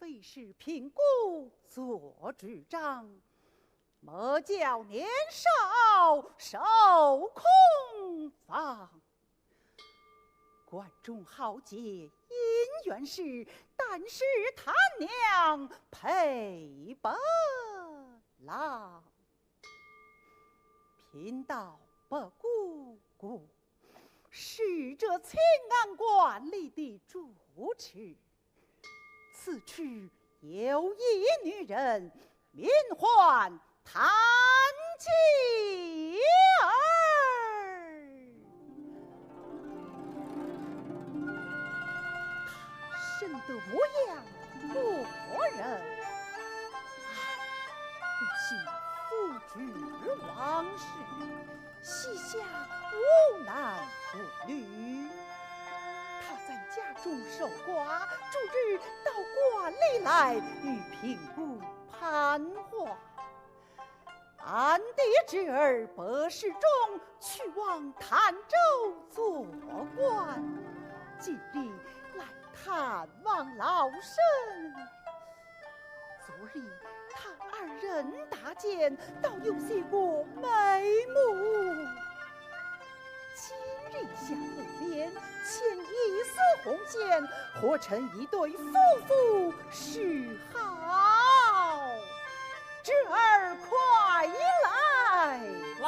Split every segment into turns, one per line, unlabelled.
为是评估做主张，莫教年少受空房。关中豪杰因缘是，但是他娘配不郎。贫道不顾是这清安观里的主持，此处有一女人，名唤谭琪儿。她生得模样过人，不幸夫君王氏，膝下无男无女。他在家中守寡，逐日到馆里来与平姑攀话。俺的侄儿白世忠去往潭州做官，今日来探望老身。昨日他二人搭肩，倒有些过眉目。今日相不面，牵一丝红线，活成一对夫妇是好。侄儿快来！
来了。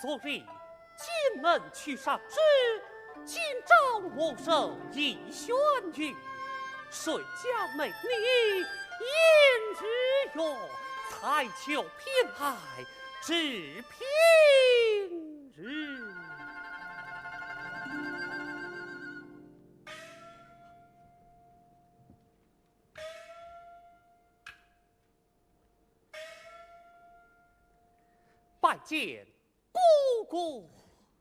昨日进门去上旨，今朝我手一宣谕，谁家美女言之哟，才求偏爱至平日。拜见姑姑。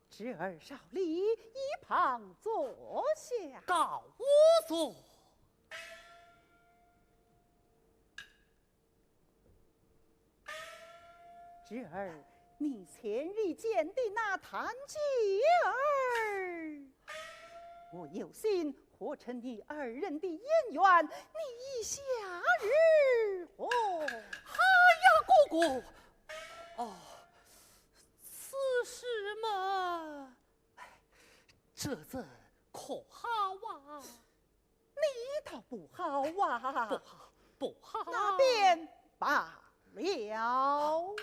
侄儿少礼，一旁坐下。
告无座。
侄儿，你前日见的那谭吉儿，我有心活成你二人的姻缘，你意下如何？
哎呀，姑姑，哦，此事嘛，这怎可好啊？
你倒不好啊！
不好，不好。
那便罢了。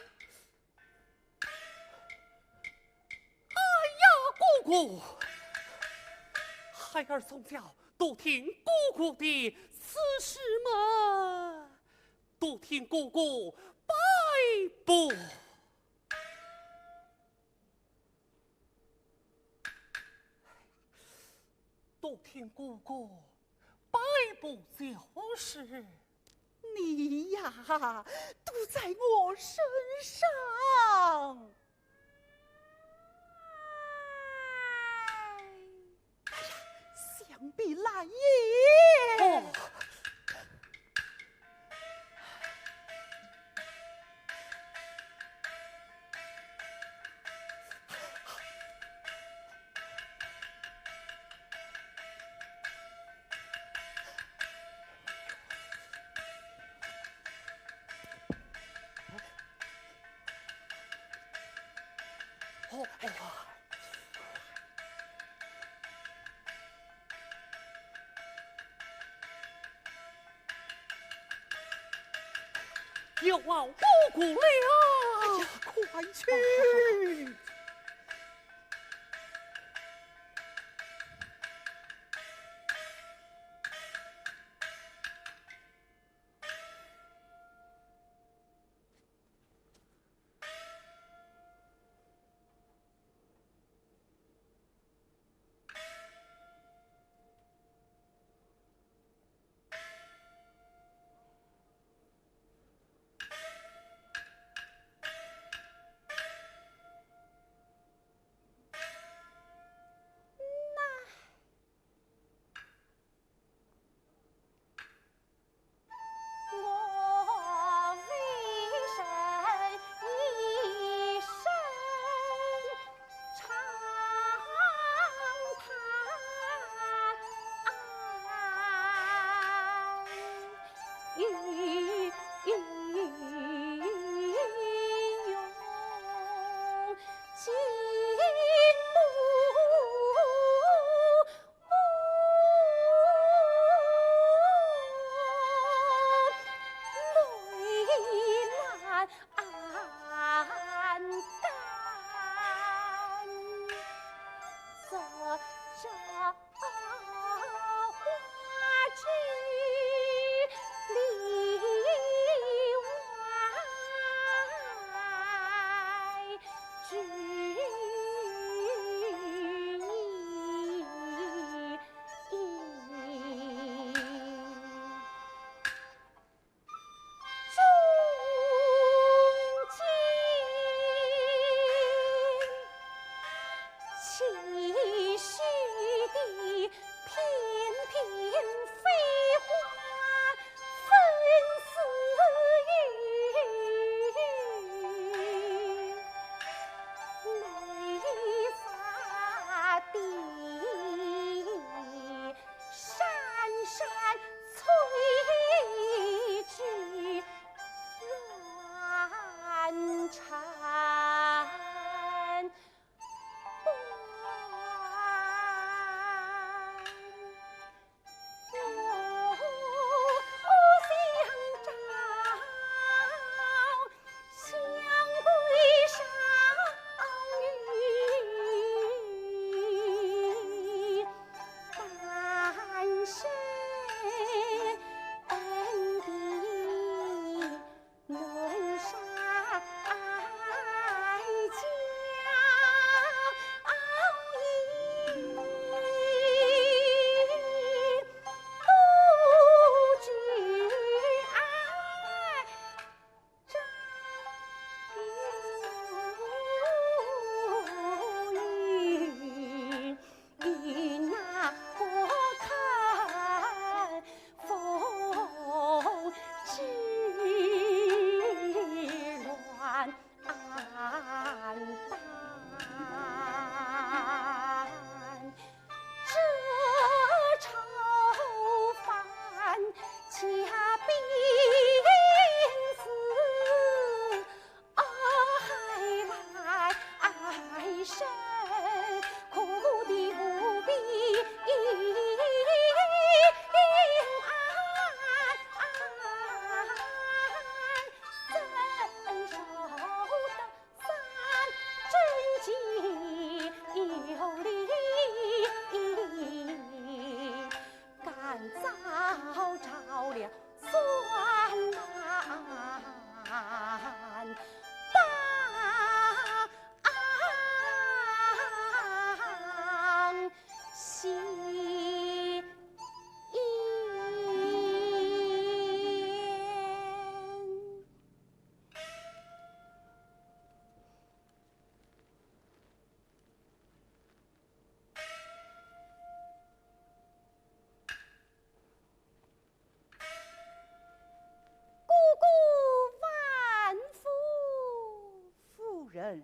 姑姑，孩儿从小都听姑姑的此事嘛，都听姑姑摆布。都听姑姑摆布就是。
你呀，都在我身上。想必来也。
哦，又要姑姑了。
哎呀，快去！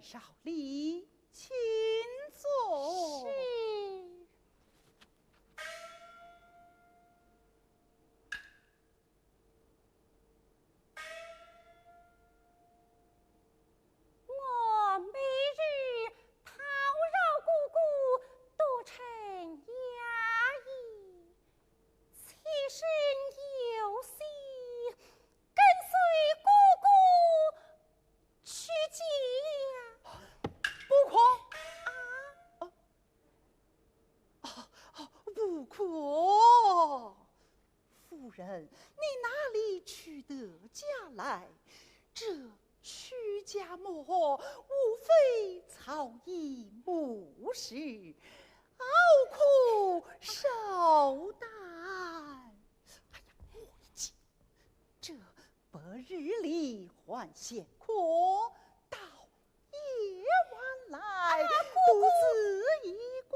少礼，请坐。
是。我每日叨扰姑姑，都成压抑，妾身有心跟随姑姑去见。
不可！不可！夫人，你哪里取得家来？这曲家莫无非草衣木食，熬苦受难。哎呀，我记这白日里还闲阔，到夜晚来独自一个，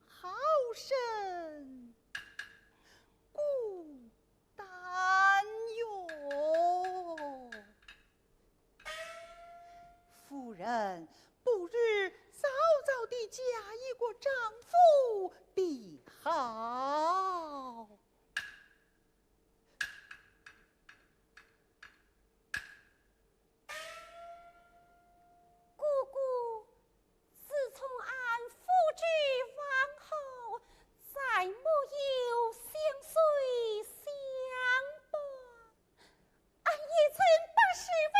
好生孤单哟。夫人，不如早早地嫁一个丈夫必好。
姑姑，自从俺夫之亡后，再没有相随相伴。俺也曾把视为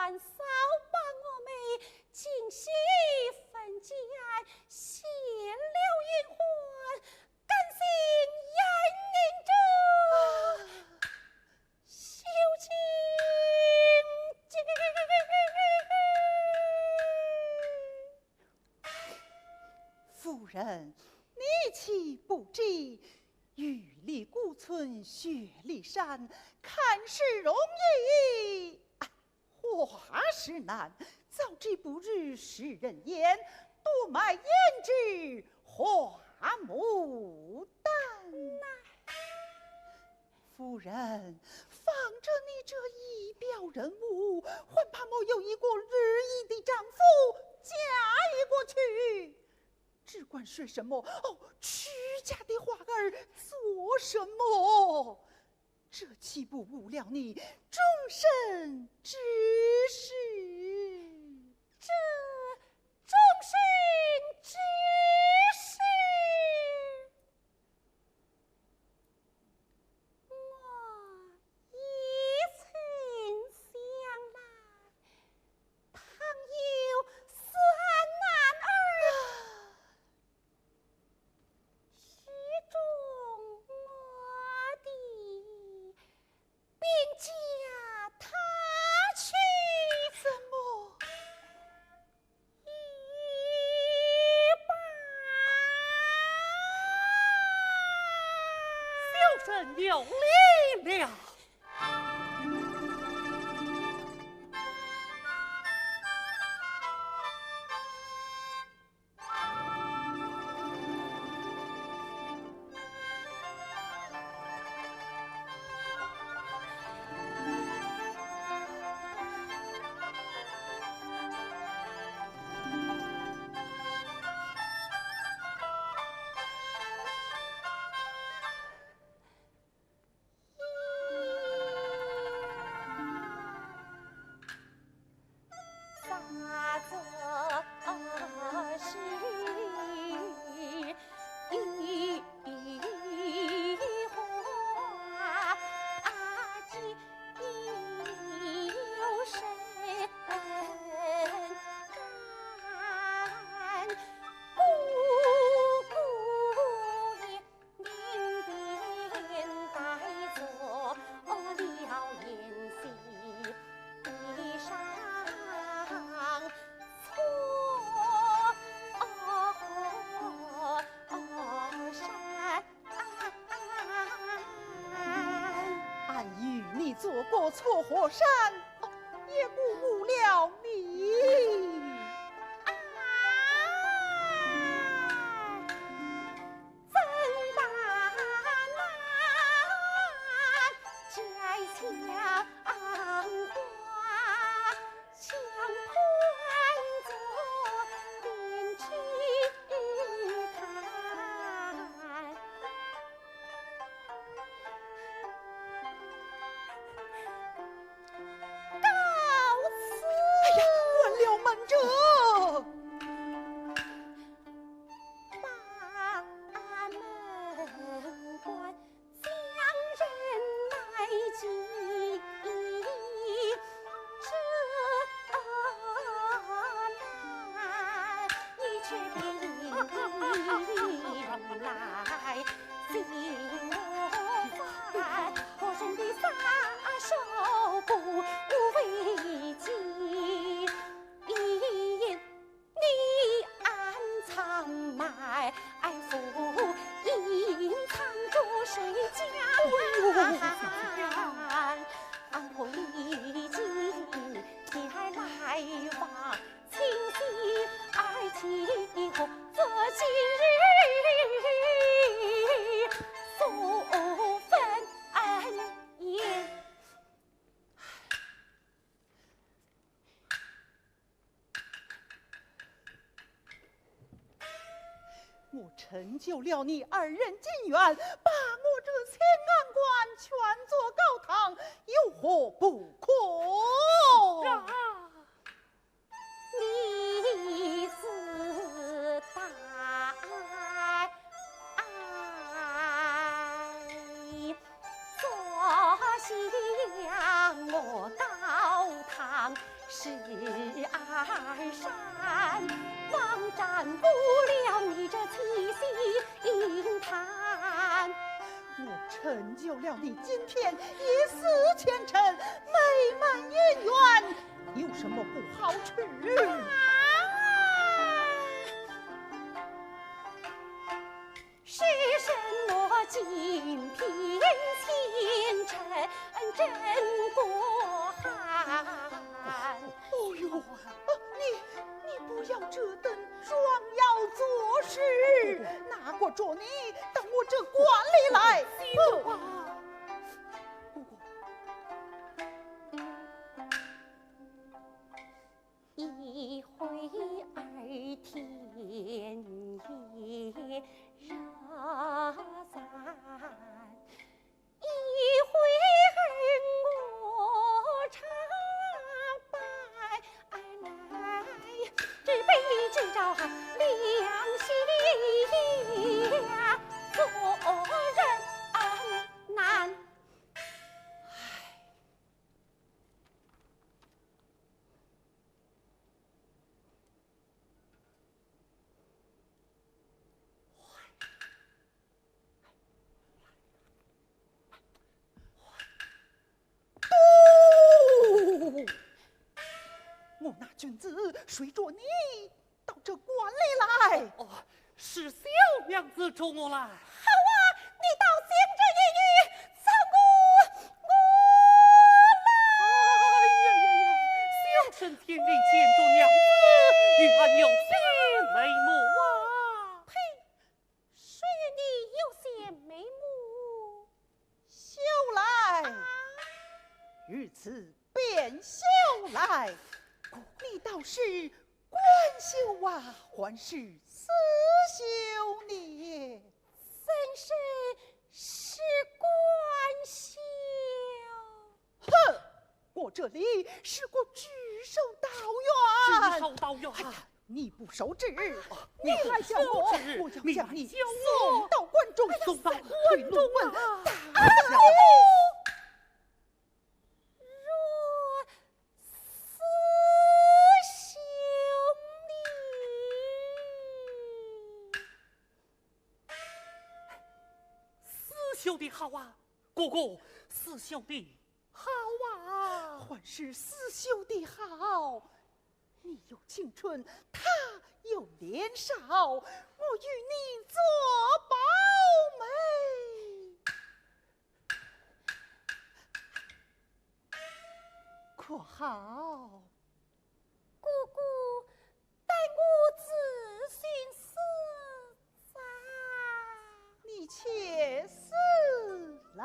官扫把我们进喜分拣，献了银环，甘心引领着修清净。
夫人，你岂不知玉里古村雪里山，看似容易，话是难。早知不如世人言，多买胭脂花牡丹。夫人，放着你这一表人物，还怕没有一个日意的丈夫嫁一过去？只管说什么出家的花儿做什么？这岂不误了你终身之事？
这终身之事，我也曾想来，倘有三男儿，许中我的，并嫁他去。
怎么？
一把
小生有礼了。
啥子是一花既有谁敢？姑姑也临边带着了宴席衣裳。
俺与你走过错河山，也顾不了你。
怎办摘枪花，强盘着连去看。告辞。
哎呀，关了门者。
把门关，将人来进。这难，你却别来进我怀，我身的撒手不为己。你暗藏埋伏，隐藏着谁家？俺婆已经天来往，清晰而起后，这今日素分言。
我成就了你二人金缘，把我这千安关全作高堂，有何不可？
你自带坐下我高堂，是是二山，王占不了你这七夕银坛。
我成就了你今天一死前程，美满姻缘，有什么不好吃？
是什么金瓶清晨真过寒？
哦呦，你不要这等装要做事，拿过着你到我这馆里来。
一回二天也热赞，一回我常拜来，只被你知道良心呀，做人难。
我那君子随着你到这馆里来。
哦，是小娘子助我来。
好啊，你倒将这一语送我
哎呀呀呀！小生天地见着娘子，与俺有些眉目啊。
呸！谁与你有些眉目？
休来，如此便休来。你倒是官休啊，还是私休你？
怎是官休？
哼！我这里是个举手道
只
远。
手道远。
你不守制，
你
你来叫我，我要将你送到关中，
送到
论文打下。
若私休你，
四兄弟好啊，哥哥，四兄弟好啊。
还是四兄弟好。你有青春，他有年少，我与你做胞妹，可好？
姑姑待我自寻死在。
你且死来。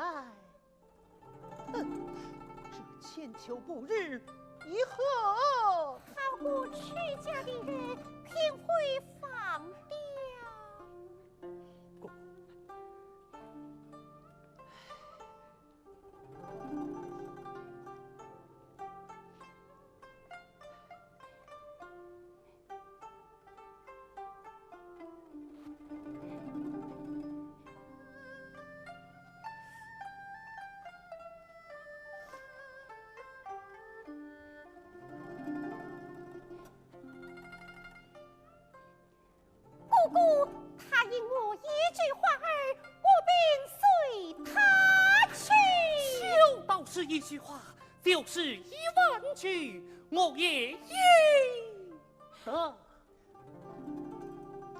这千秋不日，以后
好过屈家的人偏会放掉。姑姑，他应我一句话儿，我便随他去。
就道是一句话，就是10000句，我也应得。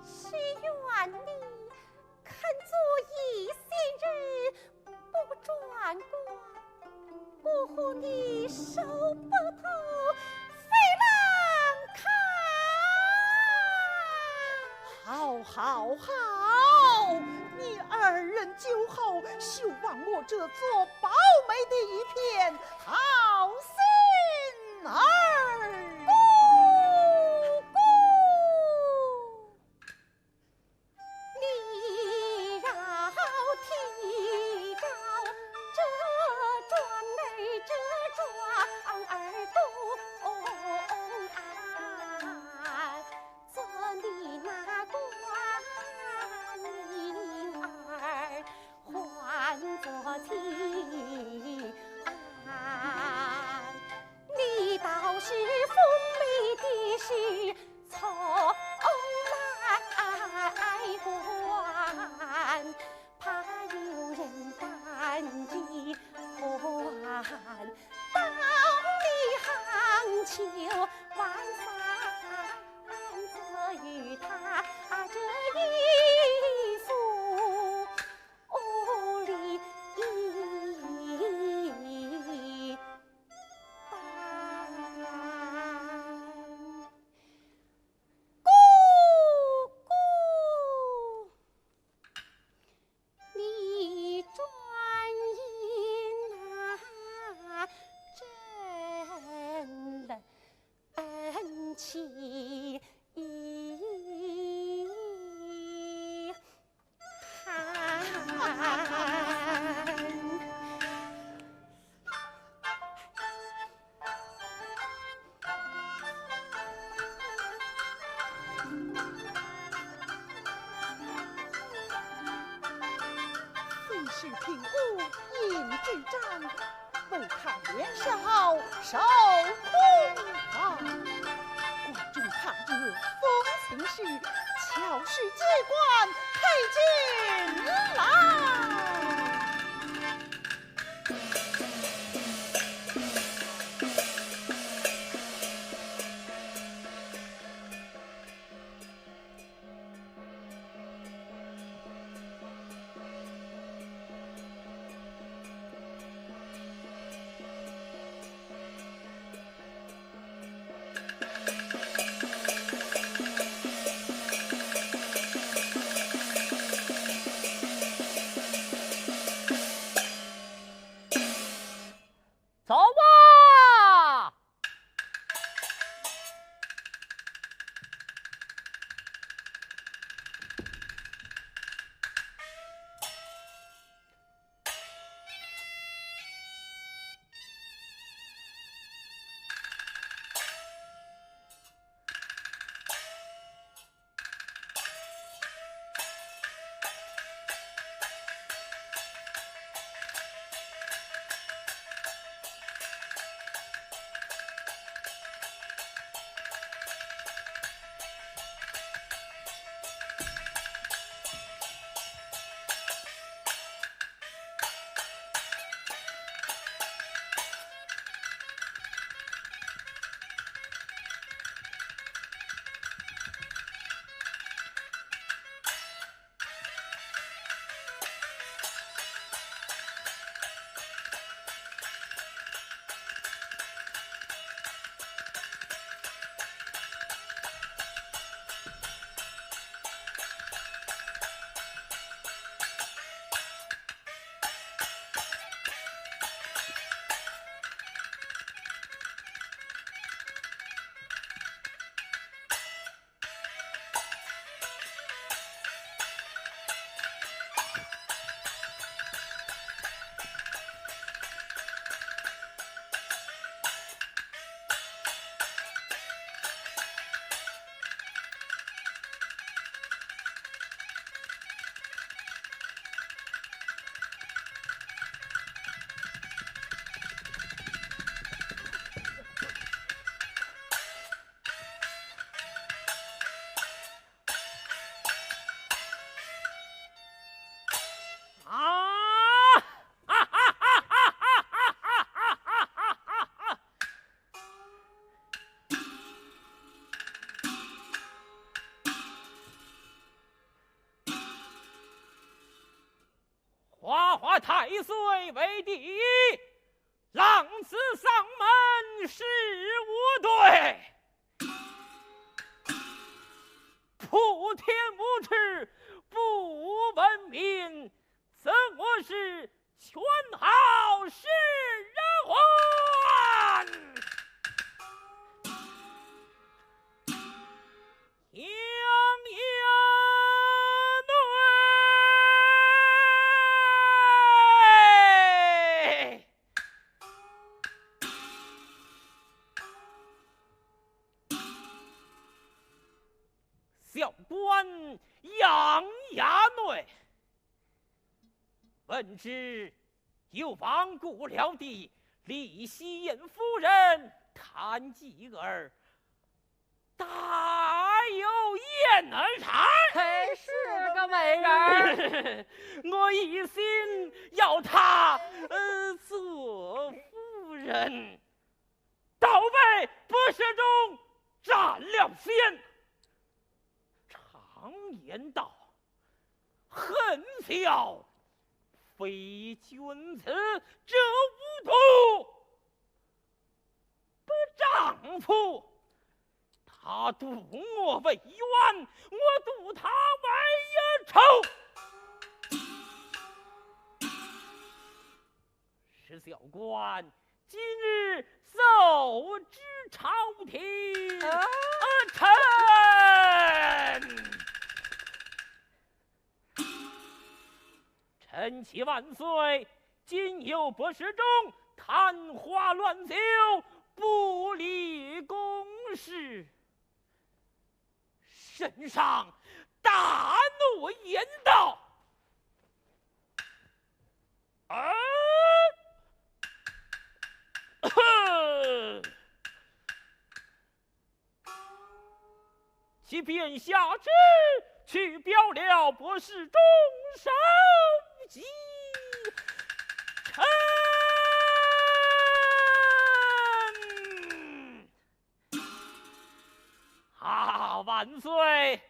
是愿你肯做一仙人，不转官，我和你手不头飞浪看。
好，好，好！你二人酒后，休忘我这做胞妹的一片好心儿。
你饶提着这桩儿这桩儿东岸，做你那官女儿还作妻安，你倒
去无营之战，为他年少受空房。关中抗日风情事，巧施机关配进来。
走吧！太岁为第一，狼子上门是无对，普天无耻不文明，怎么是全好是人寰？小官杨衙内，闻知有亡故了的李希燕夫人谭继儿，大有言而谈。
嘿，是个美人。
我一心要她做夫人，倒被不是中占了先。常言道，恨小非君子者无徒，不丈夫。他妒我为冤，我妒他为仇。石小官今日奏知朝廷，臣启万岁！今有博士中谈话乱奏，不理公事，身上大怒言道：“
其便下旨，去表了博士中手机臣。万岁！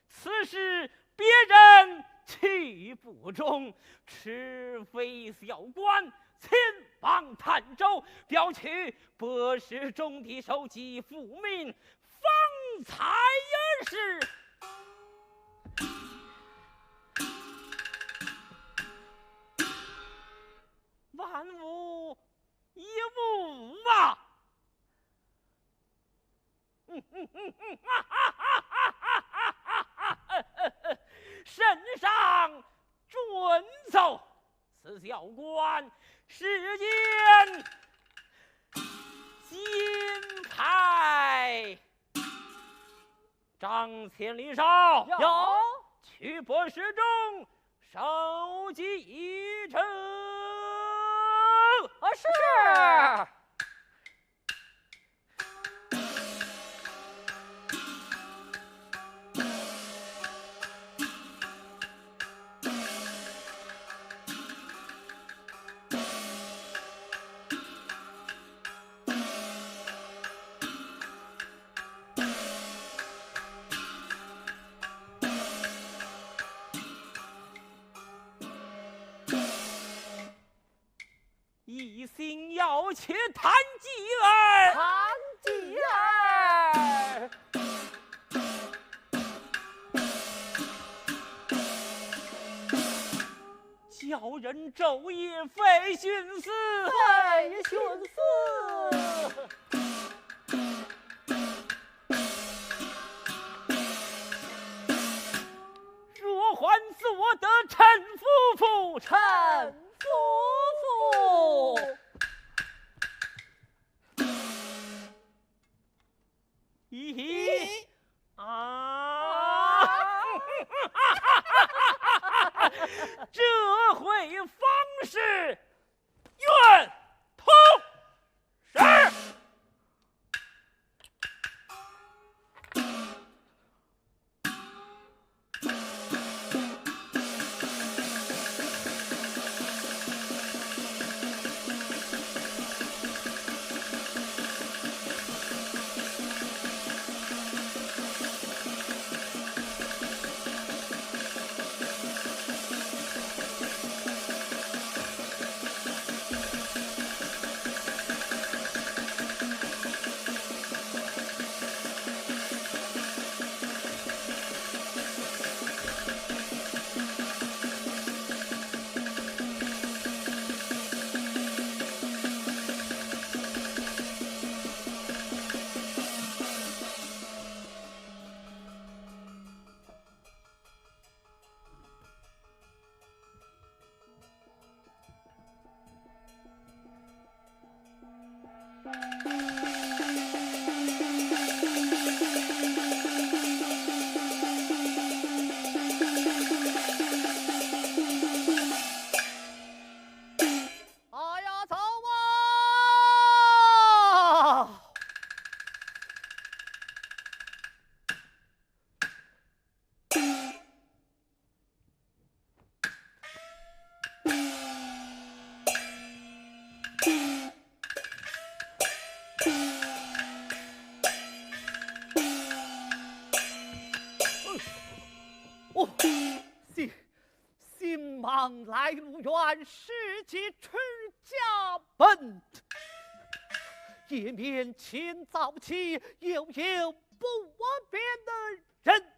此事别人去不中，赤非小官前往潭州，表取博士中的手机复命，方才而是。万无一无啊！圣上准奏，此小官世间金牌张千里少
有
去博士中收集一成。
是。
一心要去谈继儿，
谈继儿，
叫人昼夜费心思，
费心思。
若还所得陈夫妇，
陈夫妇，
咦这回方是愿同时。
新忙来路远，时节出家门，也免清早起，又有不便的人。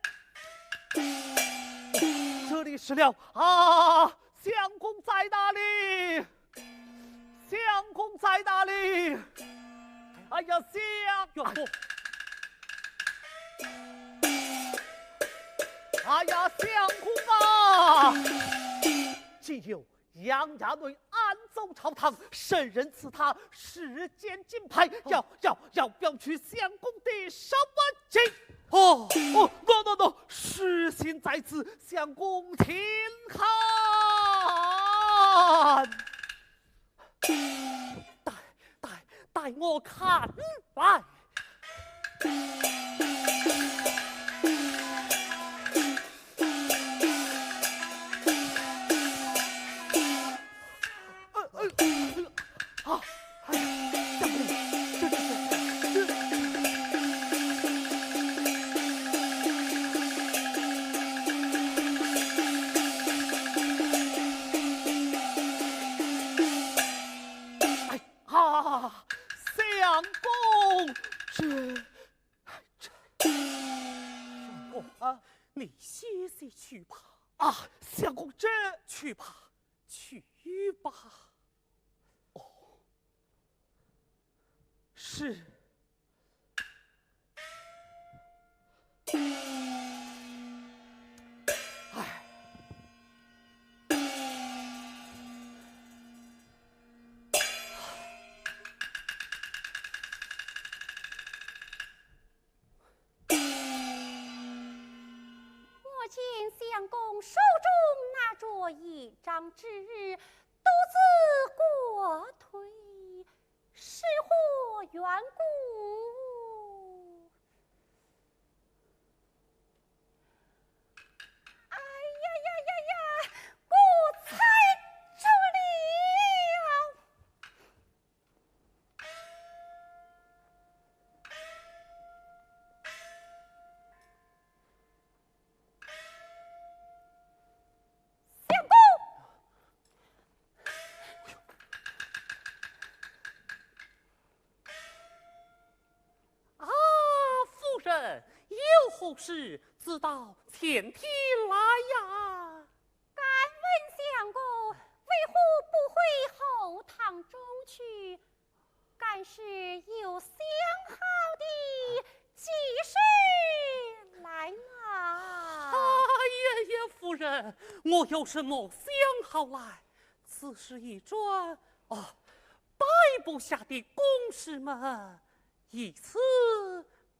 这里是了啊！相公在哪里？相公在哪里？哎呀，相公！哎呀，相公啊！既有杨家内安走朝堂，圣人赐他世间金牌，要表取相公的什么金？no， 实心在此，相公听看。待我看来。
啊，
你歇息去吧。
啊，相公这
去吧，去吧。哦，是。哎，
我见相公手中拿着一张纸，独自过推，是何缘故？哎呀呀呀呀！我猜中了。相公，
啊，夫人有何事自到前厅来呀？
敢问相公，为何不回后堂中去？敢是有相好的急事来
哎
啊？
呀呀，夫人，我有什么相好来？此事一桩摆不下的公事们，以此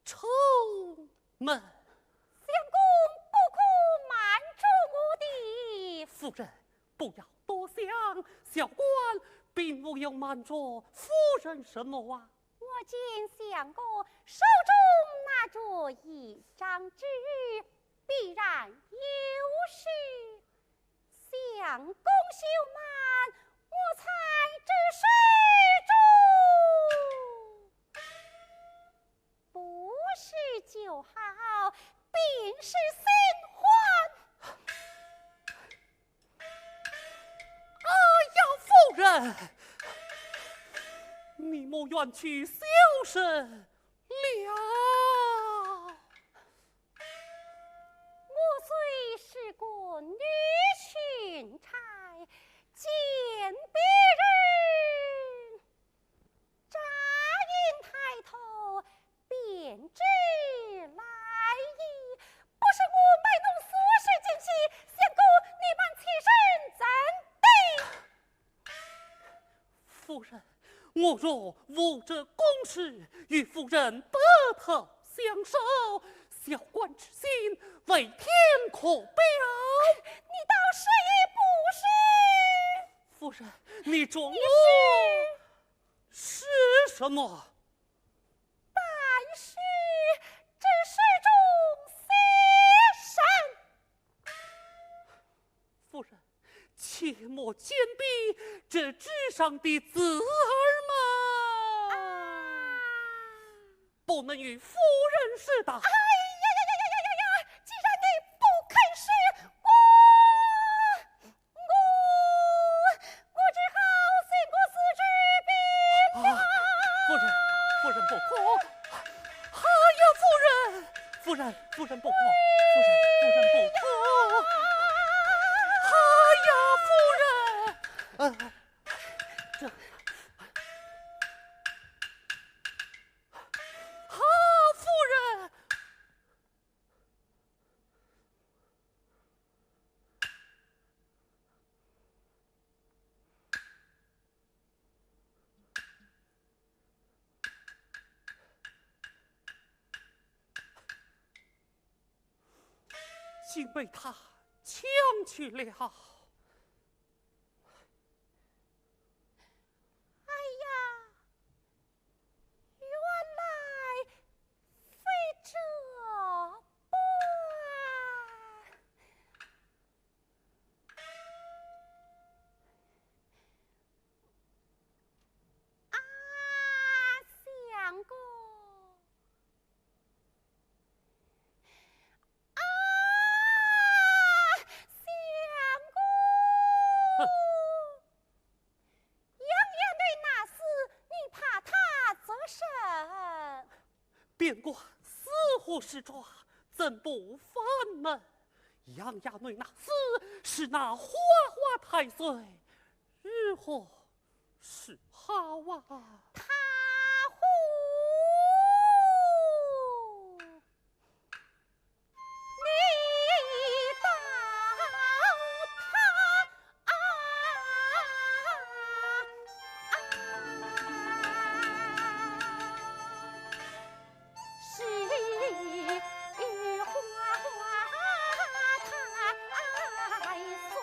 筹门。
相公不可瞒着我的。
夫人不要多想，小官并没有瞒着夫人什么啊。
我见相公手中拿着一张纸，必然有事。相公休瞒，我猜这事中不是酒好，便是新欢。
哎呀，夫人，你莫怨去小生了。
我虽是个女裙钗，见别人乍一抬头便知来意，不是我卖弄俗世奸细，相公你们起身怎地？
夫人，我若无这公事，与夫人白头相守，小官之心为天可表。
你倒是也不是。
夫人，你中我是什么？
但是这事中邪神。
夫人，切莫坚逼这纸上的字儿们，不能与夫人试打。
哎呀呀呀呀呀呀！既然你不肯试，我只好先过死之兵了。
夫人不可！哎呀，夫人不可！夫人不可！哎呀，夫人！这夫人！竟被他抢去了。
哎呀，原来非这般啊，相公。啊，相公，杨延对那厮，你怕他作甚？
便官似乎是抓，怎不烦闷？杨家内那厮是那花花太岁，如何是好啊？
他呼，你到他是花花太岁，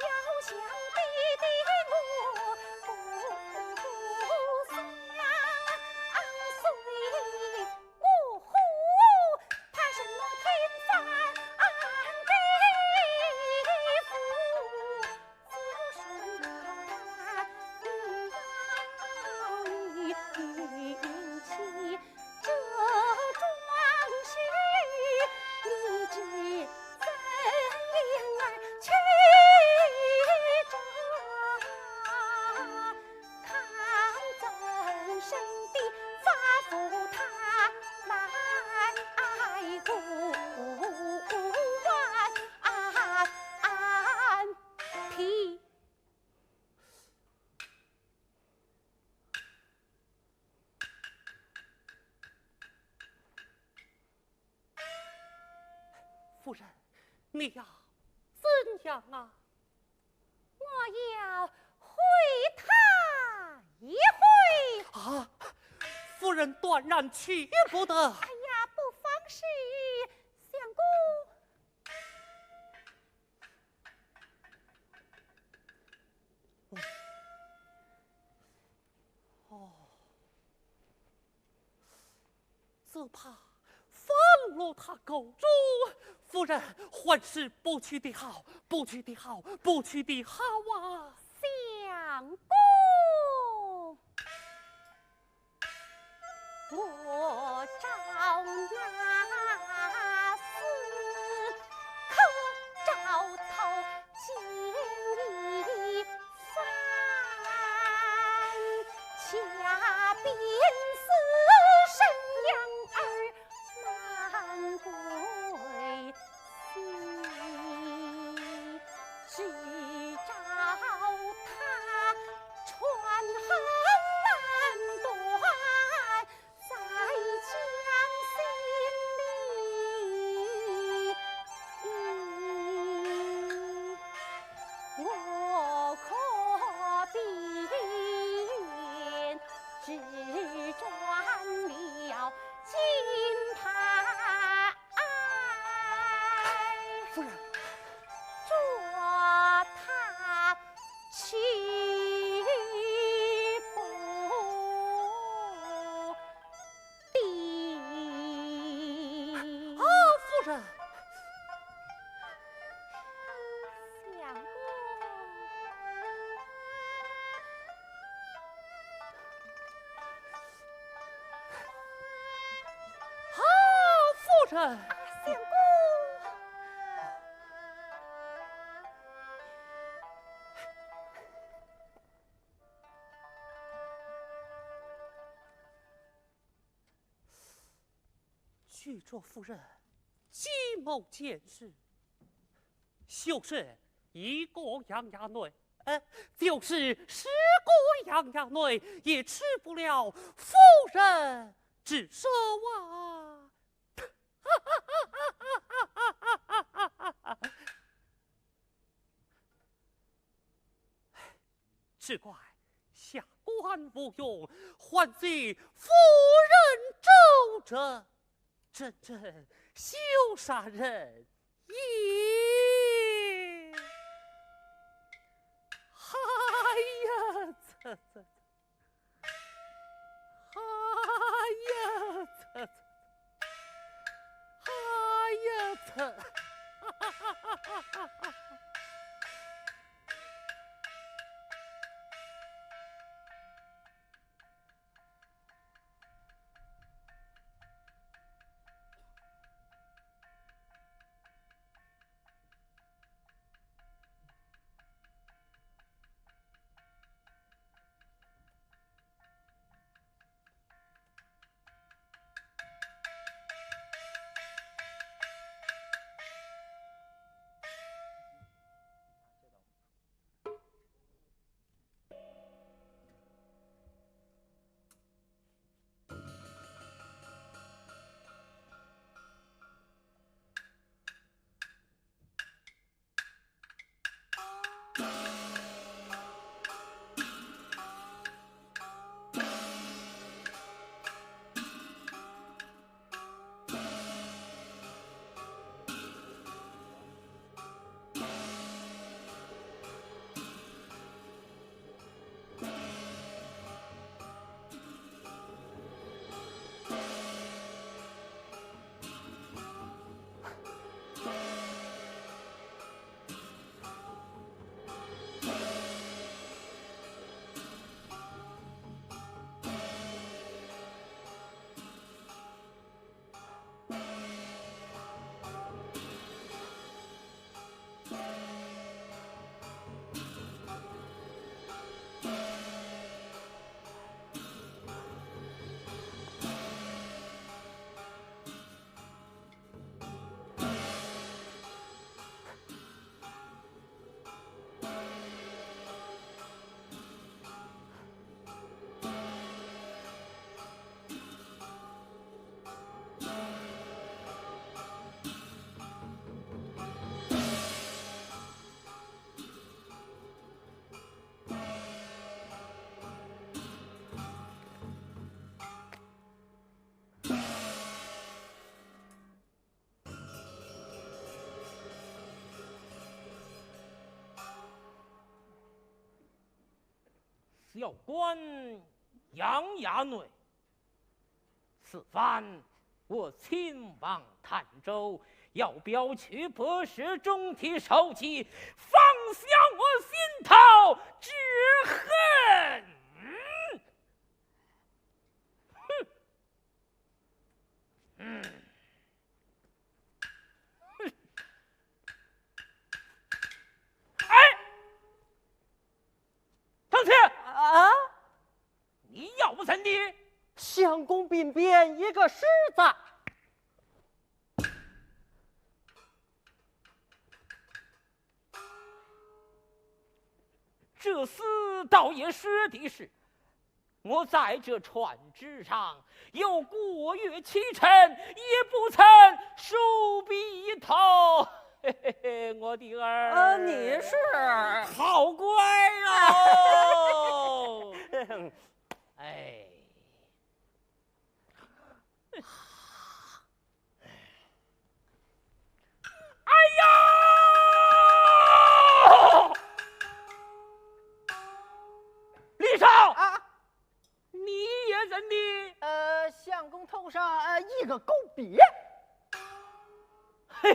要想逼得我不相随，他什么天翻地覆，就是他运气这桩事，你知怎样儿去着？看怎生的发福他来顾完皮。
夫人，你要怎样啊？
我要会他一回。
啊，夫人断然去不得。
哎呀，不妨事，相公。
只怕放了他狗主，夫人还是不去的好，不去的好，不去的好啊！
相公，我找那厮，可找头情一番，恰便似神样儿满归西，只找他穿痕难断，在江心里，我可便只转了金牌。
夫人，
捉他去不得。
啊，夫人，
相公，
啊，夫人，
相公。
据着夫人计谋见识，就是一个杨家内，就是10个杨家内，也吃不了夫人之手啊！只怪下官无用，还需夫人周折，真正羞杀人也。哎呀，哎呀，哎呀，
小官杨衙内。此番我亲往潭州，要表去博士中体受气，放下我心头之恨。唐谦
啊！
你要不怎的？
相公鬓边一个狮子。
这厮倒也说的是，我在这船只上有过月启程，也不曾梳笔一头。嘿嘿嘿，我的儿，
你是
好乖哦！哎，哎呀！李少
啊，
你也怎的？
相公头上一个狗瘪。
嘿，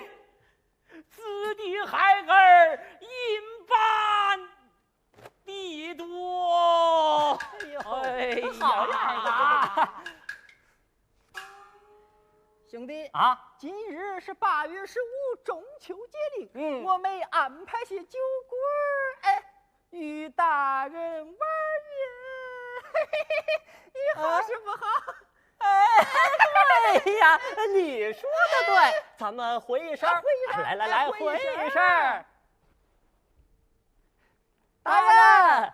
子弟孩儿银般地多。
哎呦，
好呀！
兄弟
啊，
今日是8月15中秋节令，
嗯
我们安排些酒果与大人玩耶，你好是不好？哎呀，你说的对，咱们回一声，来，回一声。大人，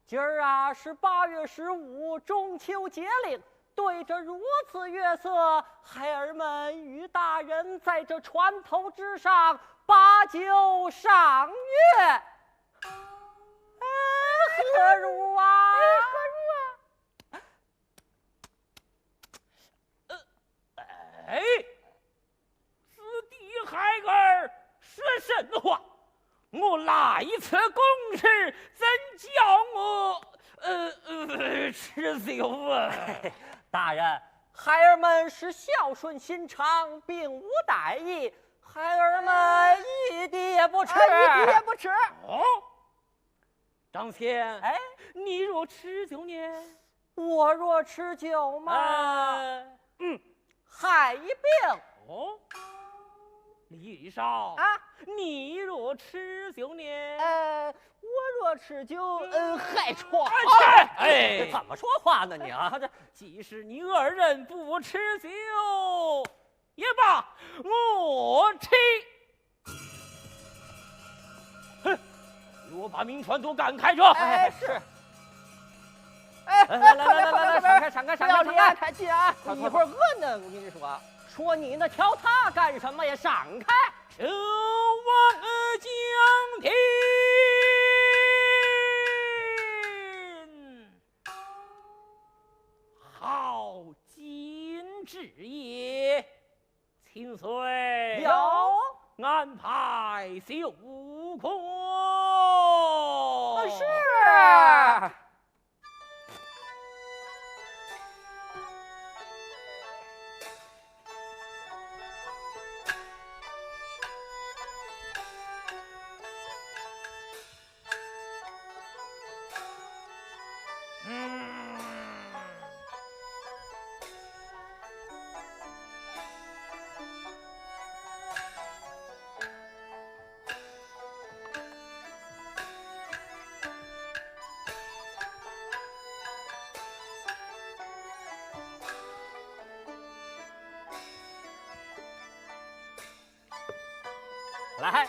今儿啊是8月15中秋节令，对着如此月色，孩儿们与大人在这船头之上把酒赏月。何如啊？何如啊？
哎，子弟孩儿说甚话？我来一次公事，怎叫我吃酒啊？
大人，孩儿们是孝顺心肠，并无歹意，孩儿们一滴也不吃，一滴也不吃。
哦，张先，
哎，
你若吃酒呢？
我若吃酒嘛，害一病。
哦，李少
啊，
你若吃酒呢？
我若吃酒，害床。
哎，
怎么说话呢你啊？这
即使你二人不吃酒也罢，我吃。哼，与我把民船都赶开着。
是。来，闪开！不要太近啊！一会儿饿呢，我跟你说你那挑他干什么呀？闪开！
求望江天。好今之夜，请随
有
安排酒款。
是。来，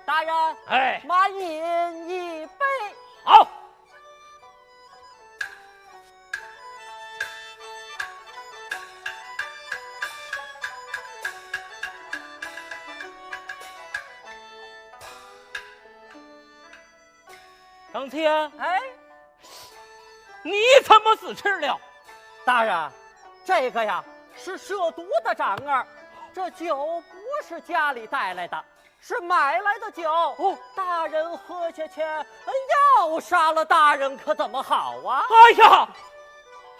大人，
哎，
满饮一杯。
好。张天，
哎，
你怎么自吃了？
大人，这个呀是涉毒的账儿，这酒不是家里带来的，是买来的酒。哦，大人喝下去，要杀了大人可怎么好啊？
哎呀，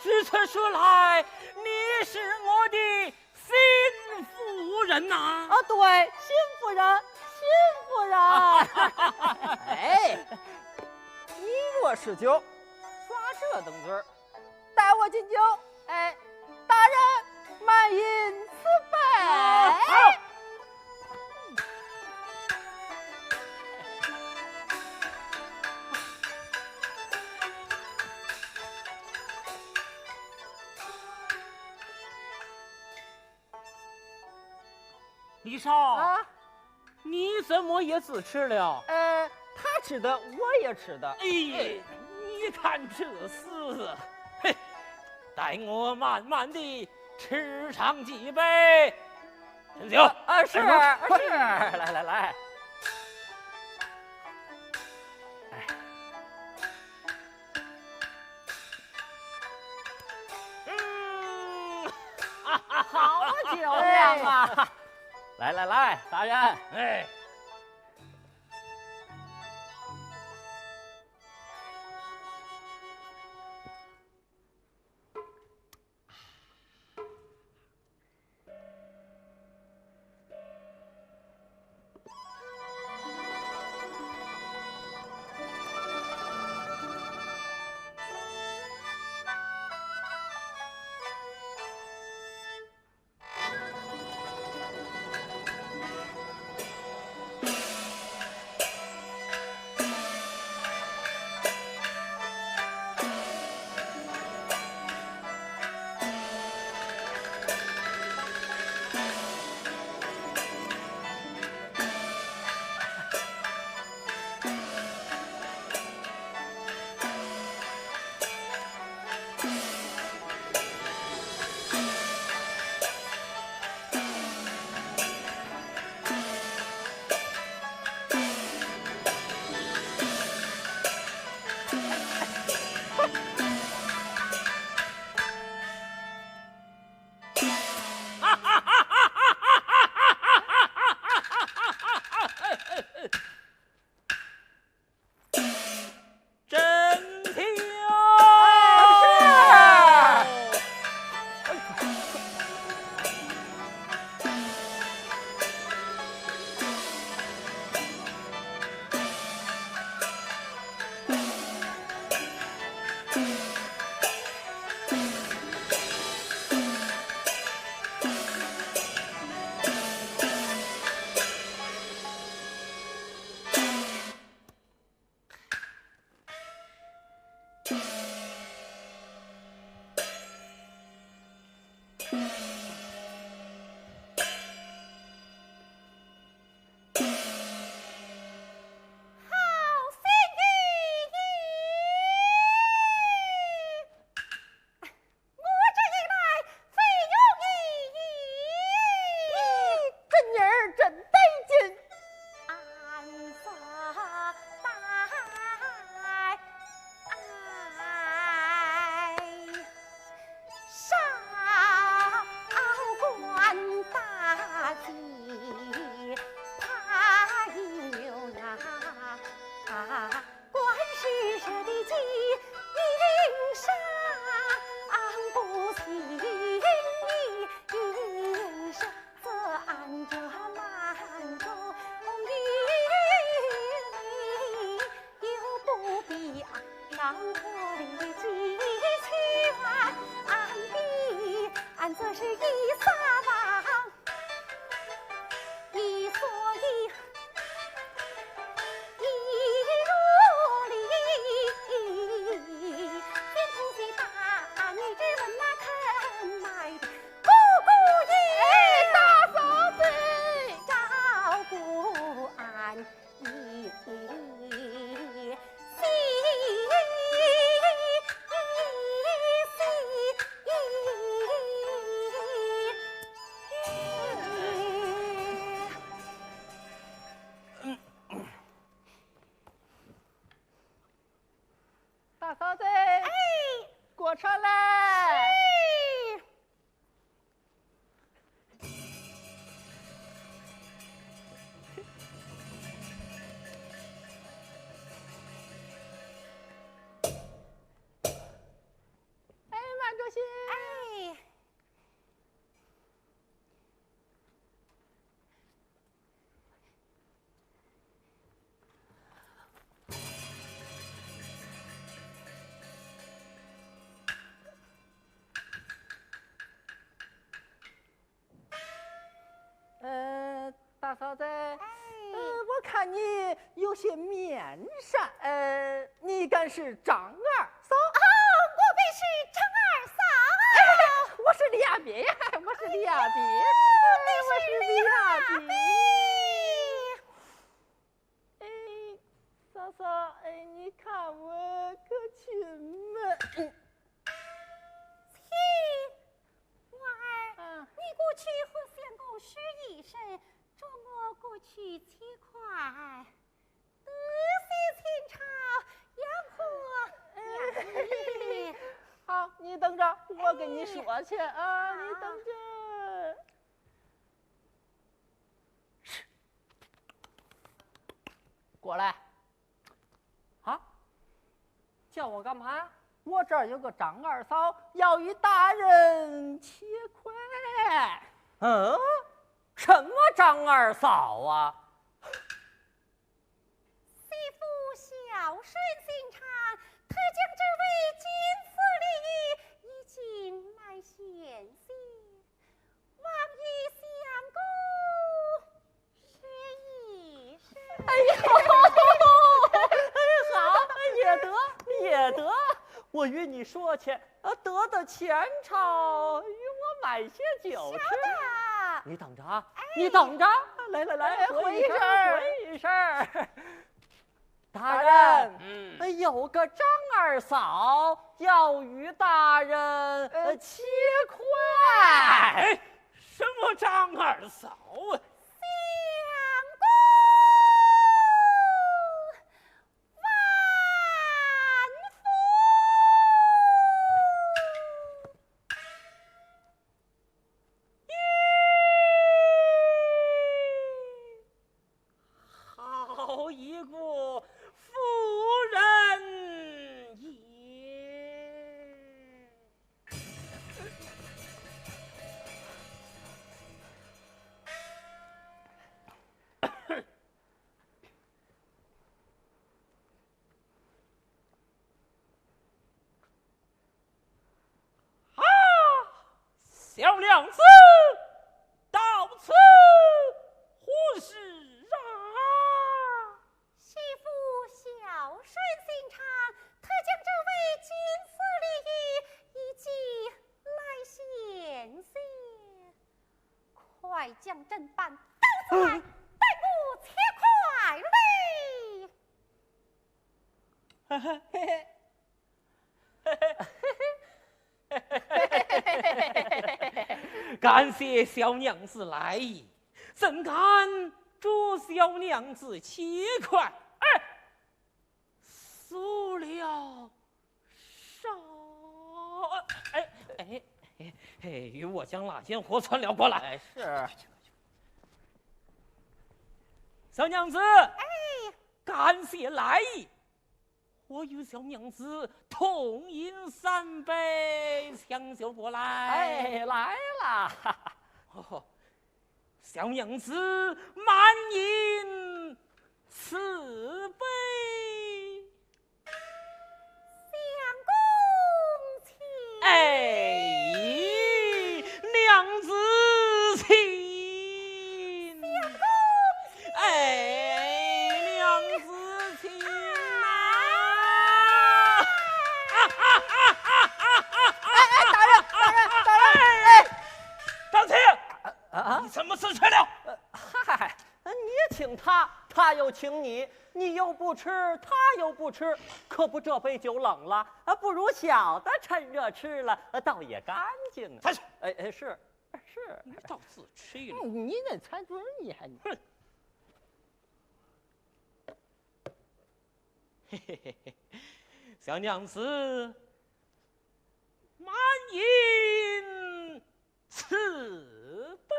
如此说来，你是我的新夫人呐、
啊，对，新夫人，新夫人。
哎，你若是酒，耍这等嘴儿，带我进酒。哎，大人慢饮此杯。
好。李少
啊，
你怎么也自吃了？
他吃的我也吃的。
哎，你看这厮，嘿，待我慢慢的吃上几杯。陈酒
啊，是是，来来来。
好酒量啊！来来来，大人，
哎，
大嫂子，我看你有些面善，你敢是张二嫂？
我本是张二嫂啊！
我是李亚比呀，我是李亚比，我是李亚比。嫂嫂，你看我可亲吗？
娃儿，你过去和相公说一声，助我过去取款，得谢前朝养活你。
好，你等着，我跟你说去啊，你等着。过来。啊？叫我干嘛？我这儿有个张二嫂要与大人切款。
嗯，什么张二嫂啊？
媳妇孝顺心肠，特将这位金丝礼已经来献谢，望与相公试一试。
哎呦，好，也得，我与你说去，得的前朝与我买些酒吃。你等着啊，你等着，来，回一声。大人，有个张二嫂要与大人切块。
什么张二嫂啊？好一个妇人也！啊，小娘子到此何事啊？
媳妇孝顺心肠，特将这位金丝礼已经来献谢，快将砧板刀出来，待我切块嘞！
感谢小娘子来意，怎敢着小娘子切块？输了少。与我将那间货传了过来。
是。
小娘子，感谢来意。我与小娘子同饮3杯，抢救过来。
来啦！
小娘子满饮4杯。
相公请。
娘子请。
相公
娘子请张青，你什么事去了？
嗨，你请他，他又请你，你又不吃，他又不吃，可不这杯酒冷了，不如小的趁热吃了，倒也干净啊。
下去。
是，
你倒自吃了。
你那馋嘴你还你。
哼。小娘子满饮4杯。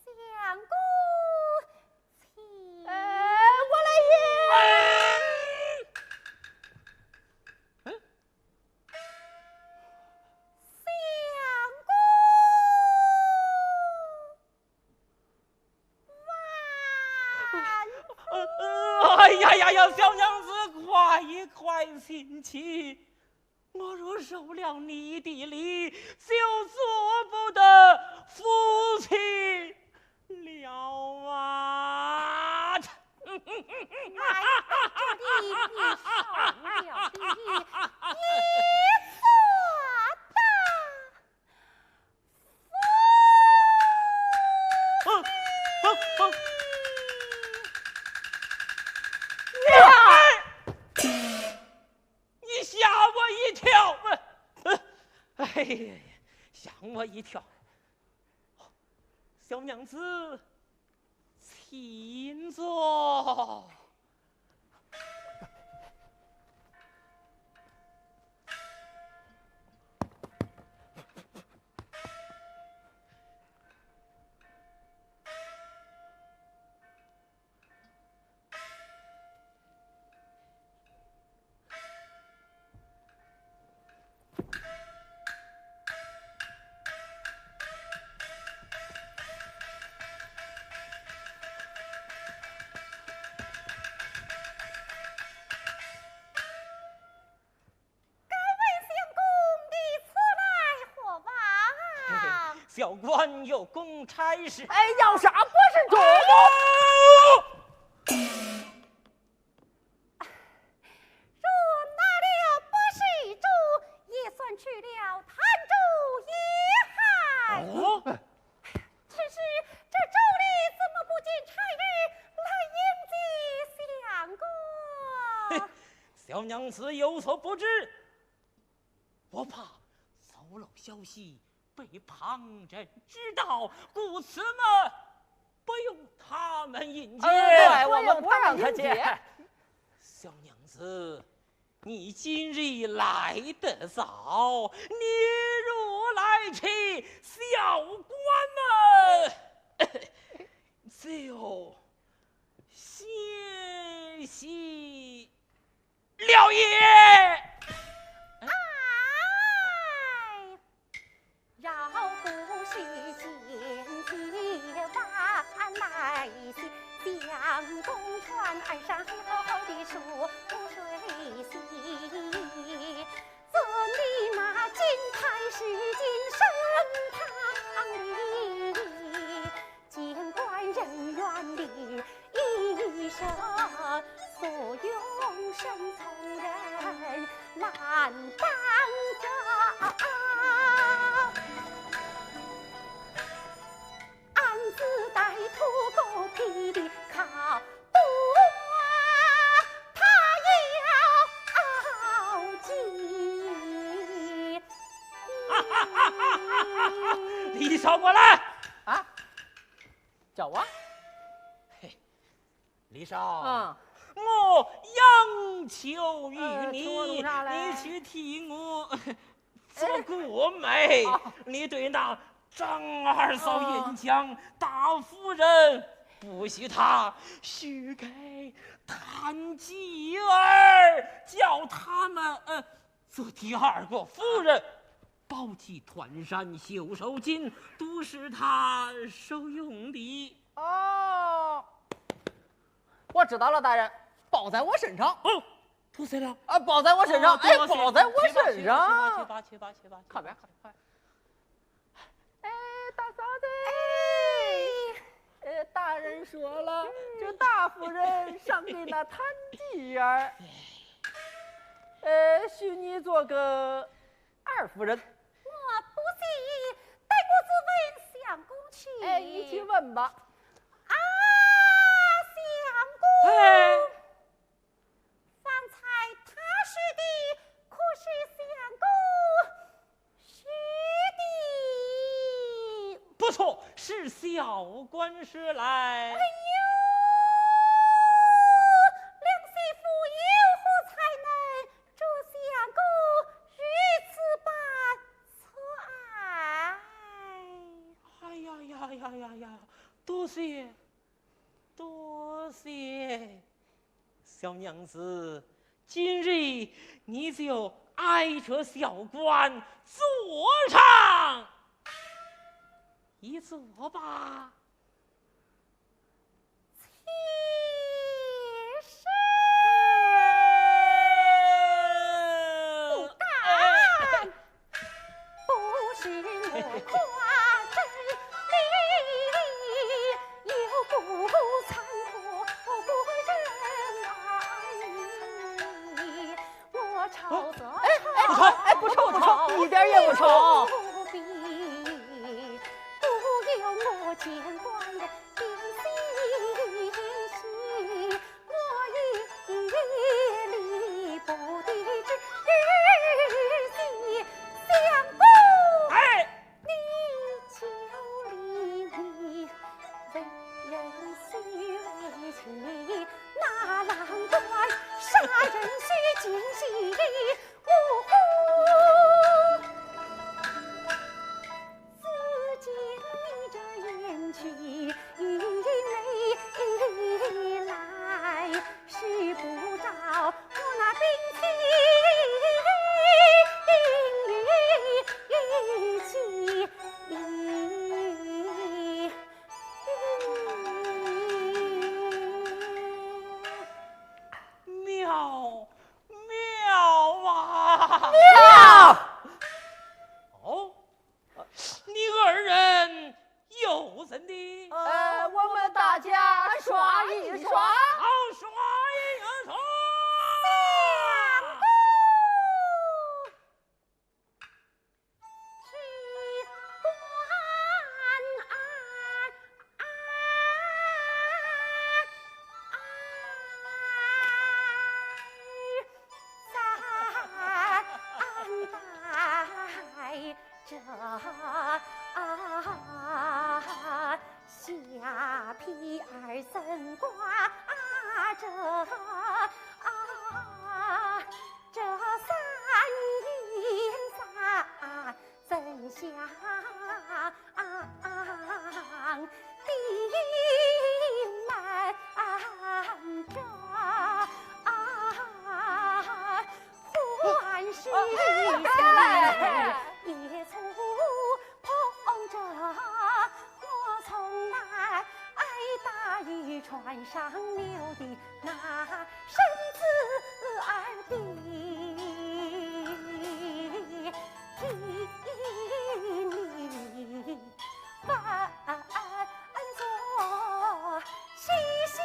相公请。
我来饮。
哎呀，小娘子快请起！我若受了你的礼，就做不得夫妻了。我一跳。小娘子，请坐。小官有公差事。
哎，要啥不是主？
若拿了不是主，也算去了贪主遗憾。
哦，
只是这州里怎么不见差人来迎接相公？
小娘子有所不知，我怕走漏消息被旁人知道，故此嘛，不用他们引荐。
对，我们不让他接。
小娘子，你今日来得早，你如来迟，小官们就歇息了也。
要不是见铁腕来袭，相公船岸上好好的数水席，怎的那金台是金圣堂里，见官人员里一声，所用生从人难当家。自带土狗皮的靠多，他要急。
李少过来
啊，找我？
嘿，李少。
嗯。
我央求于你，
你
去替我做国媒。你对那张二嫂演讲，大夫人不许他，许给谭继儿，叫他们做第二个夫人。包起团扇、绣手巾，都是他受用的。
哦，我知道了，大人，包在我身上。
哦，不是了
啊，包在我身上。哎，包在我身上。
去吧，
靠边。哎，大嫂子。大人说了，这大夫人赏给那谭继儿，许你做个二夫人。
我不信，带我自问相公去。
哎，你去问吧。
啊，相公，方才他说的可是相公许的？
不错，是小官说来。
哎呦，梁媳妇有何才能助相公如此般错爱？
哎呀，多谢小娘子，今日你就挨着小官坐上一坐吧。
其实不敢，不是我夸真理，又不残破不仁义，我愁则
不愁，一点也不愁。
不由我见官人定心系，我已离不得之心，相公，
哎，
你下皮儿怎挂这三银三怎相定门着欢喜也从碰着我从来大雨船上流的那身子儿的你分作西厢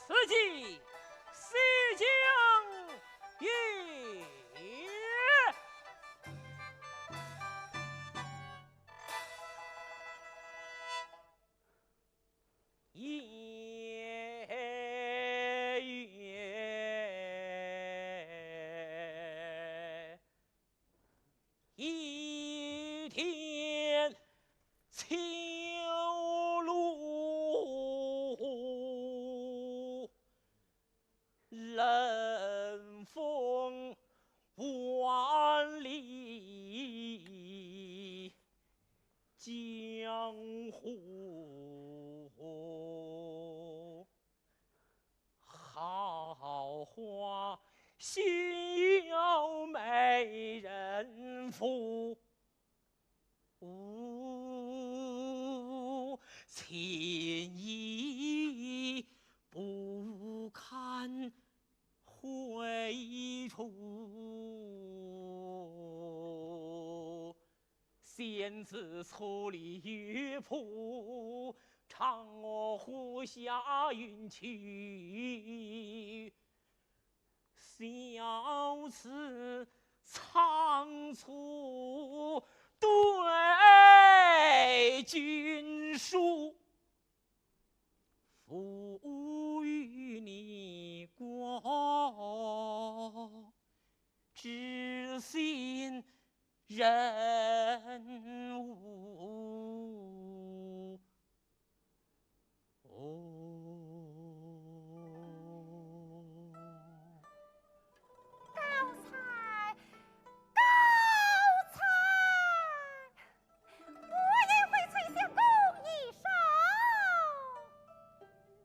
此际西江月，一天秋露，冷风万里，江湖好花需要美人妇，情意不堪回处。仙子粗里玉瀑，唱我湖下云去。小词仓促对君书，付与你过，知心人物。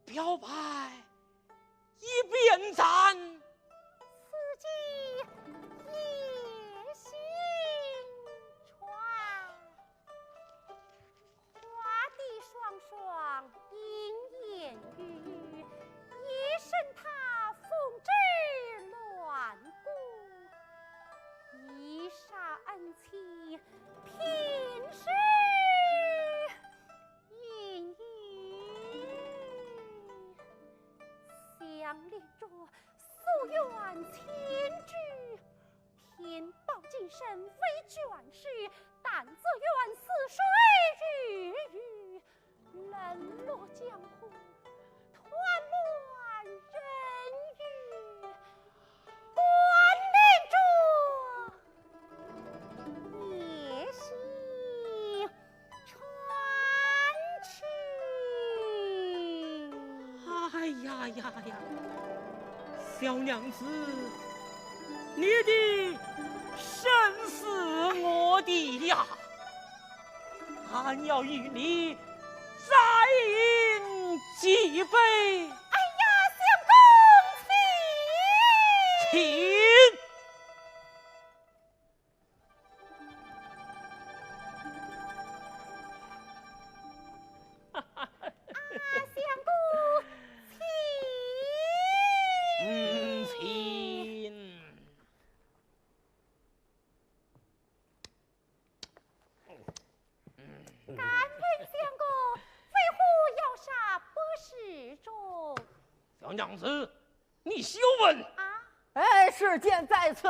表白一边赞，
此际夜行船，汉子冤死水日日，沦落江湖，团乱人欲，关联着夜行传奇。
哎呀呀呀！小娘子，你的生死我的呀！俺要与你再饮几杯。
哎呀，相公请。
请。
相公请。
请。
敢问相公，为何要杀博士中？
小娘子，你休问。
啊，
哎，事件在此。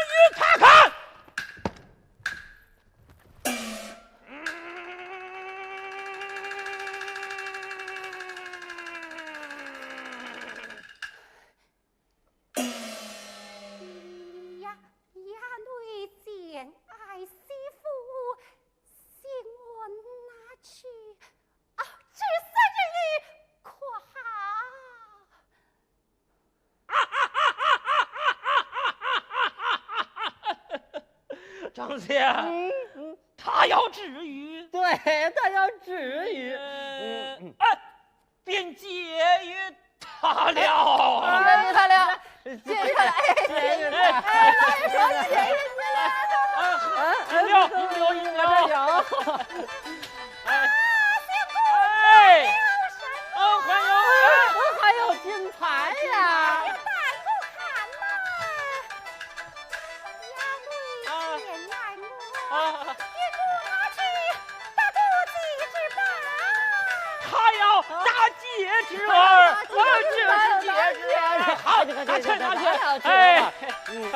与他看。
衙内见爱媳妇，请我拿去。啊，这3日里可好？
张先，他要治愈，
对，他要治愈。
便解于他了。
解于他了，解于他了，解于他。哎，老爷说你解于你了。
饮料。
还有金牌呀！
大夫看呐，衙内见爱我，也不拿去打肚子之吧。
他要打戒指儿，这是戒指儿。好，拿去。哎，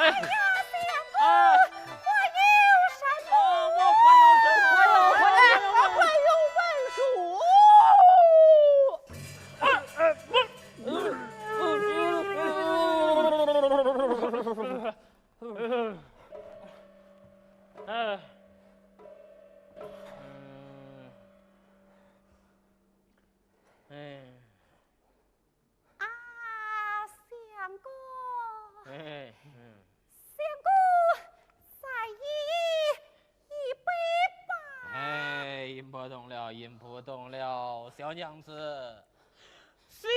饮不动了，小娘子，修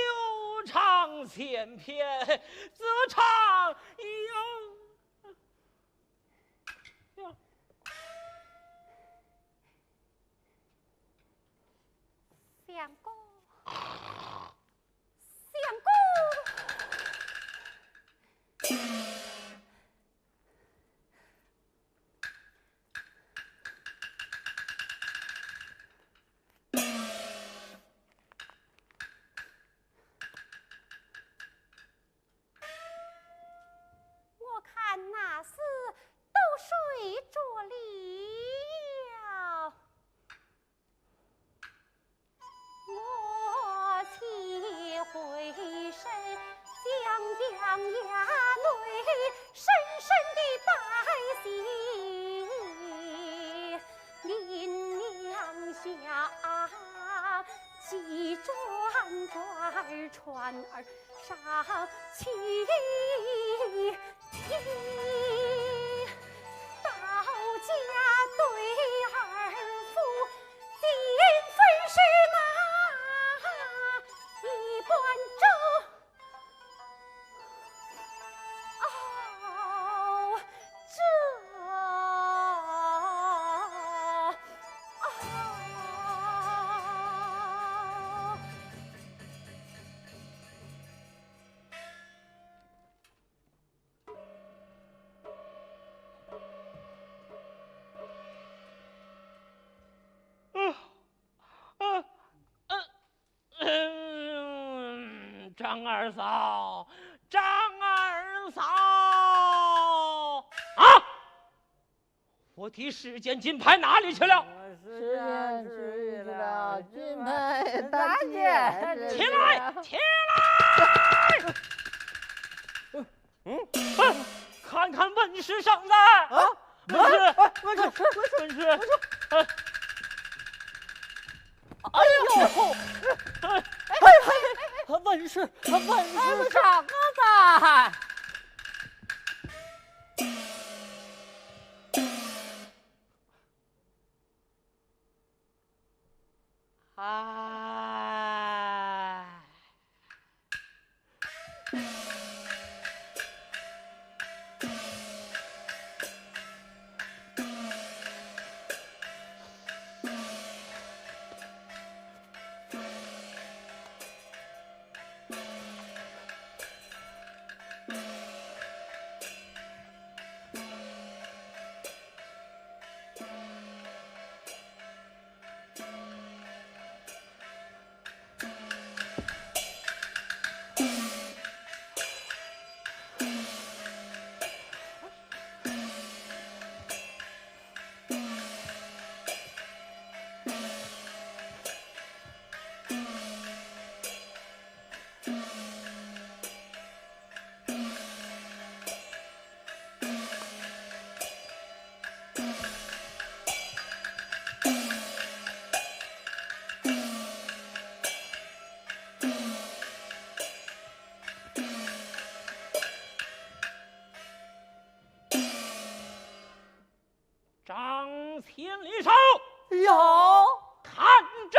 长千篇，自长有。
相公，我看那厮都睡着了。我且回身，将衙内深深地拜谢，临梁下几转船儿上去，到家对儿妇尽分是那一碗粥。
张二嫂，张二嫂啊！
我的世间金牌哪里去了？
时间去了，金牌大姐，
起来，起来！看看文士上来啊！文士，
哎呦！文士上来！
张千里手，
有
看州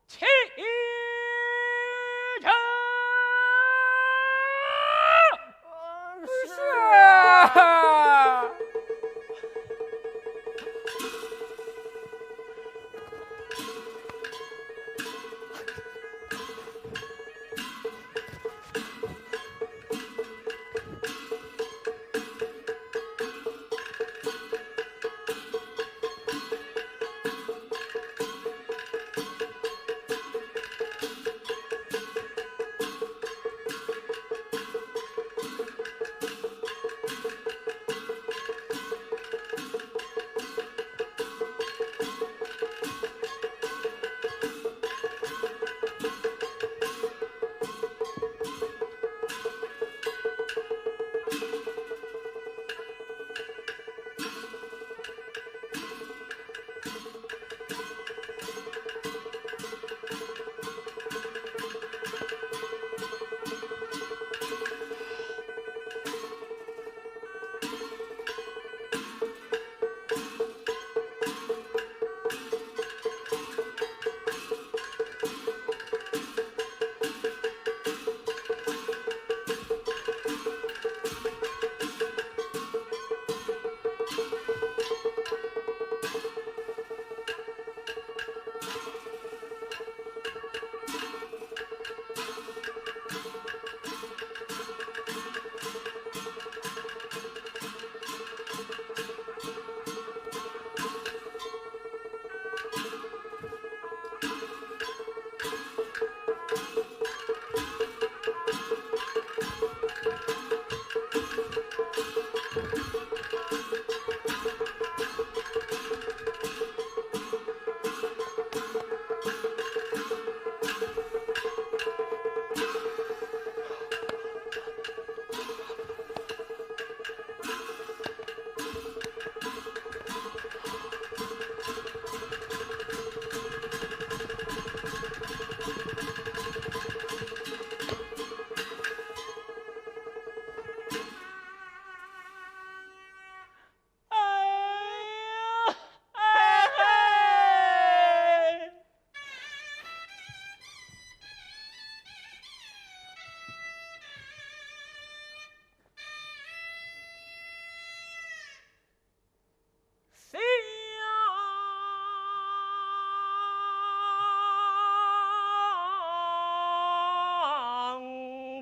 起程。
是。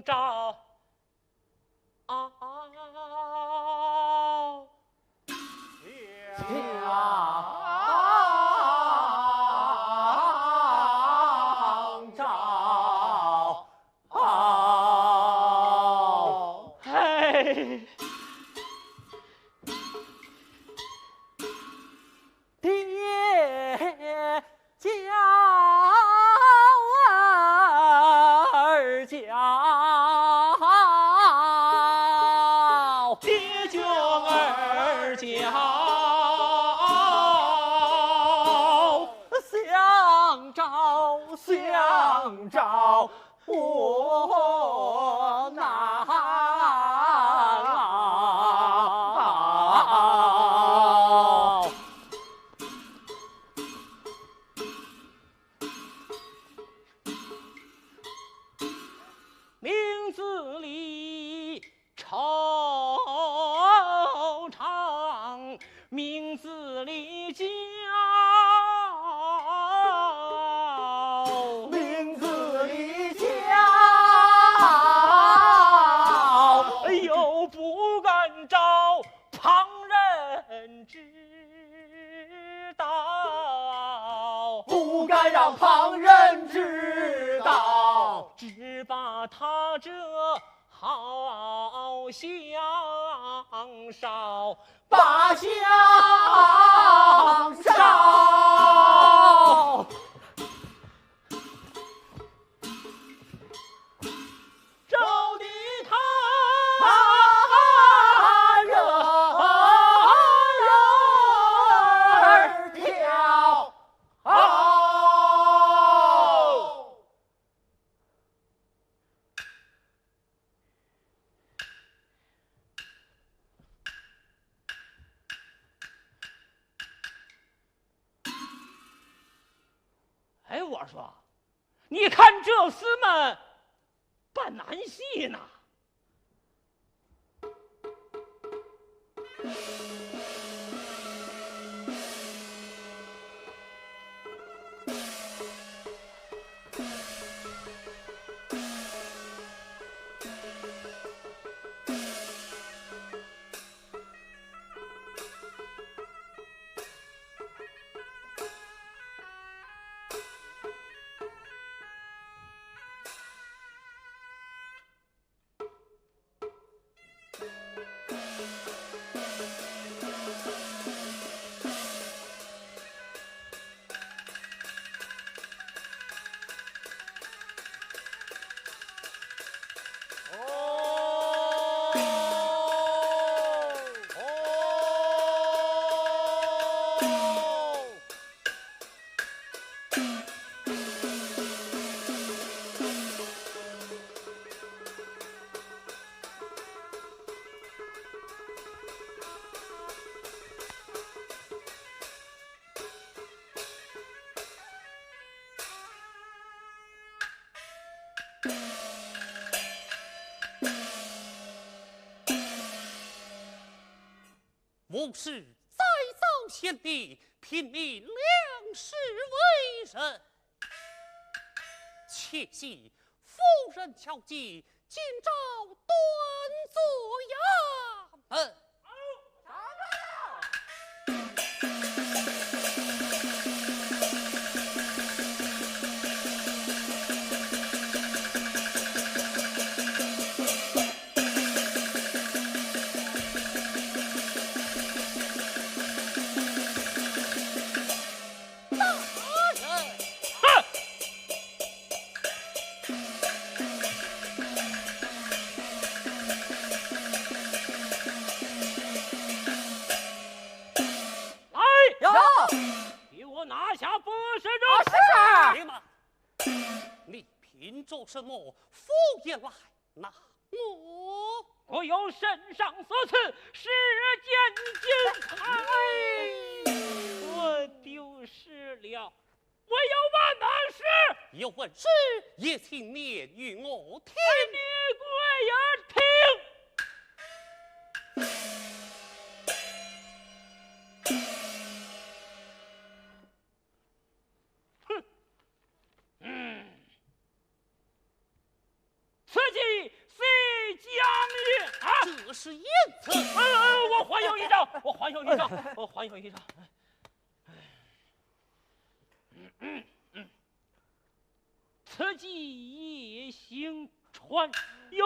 照爹舅儿叫，
相招相招，我难。
名字里惆怅，名字里叫，
名字里叫，
又不敢招旁人知道，
不敢让旁人知道，
只把他这好相烧，
把相烧。
招的他
人儿跳。
哎，我说，你看这厮们扮男戏呢。
吾是再造先帝，凭你良师为人。且系夫人巧计，今朝端坐衙门。做什么敷衍来拿
我有圣上所赐10件金牌，我丢失了，我有万难事。
有本事也请念与我听。
你跪耳听。此计虽将略啊，
这是言辞。
我还有一招，我还有一招，我还有一招。此计夜行传有。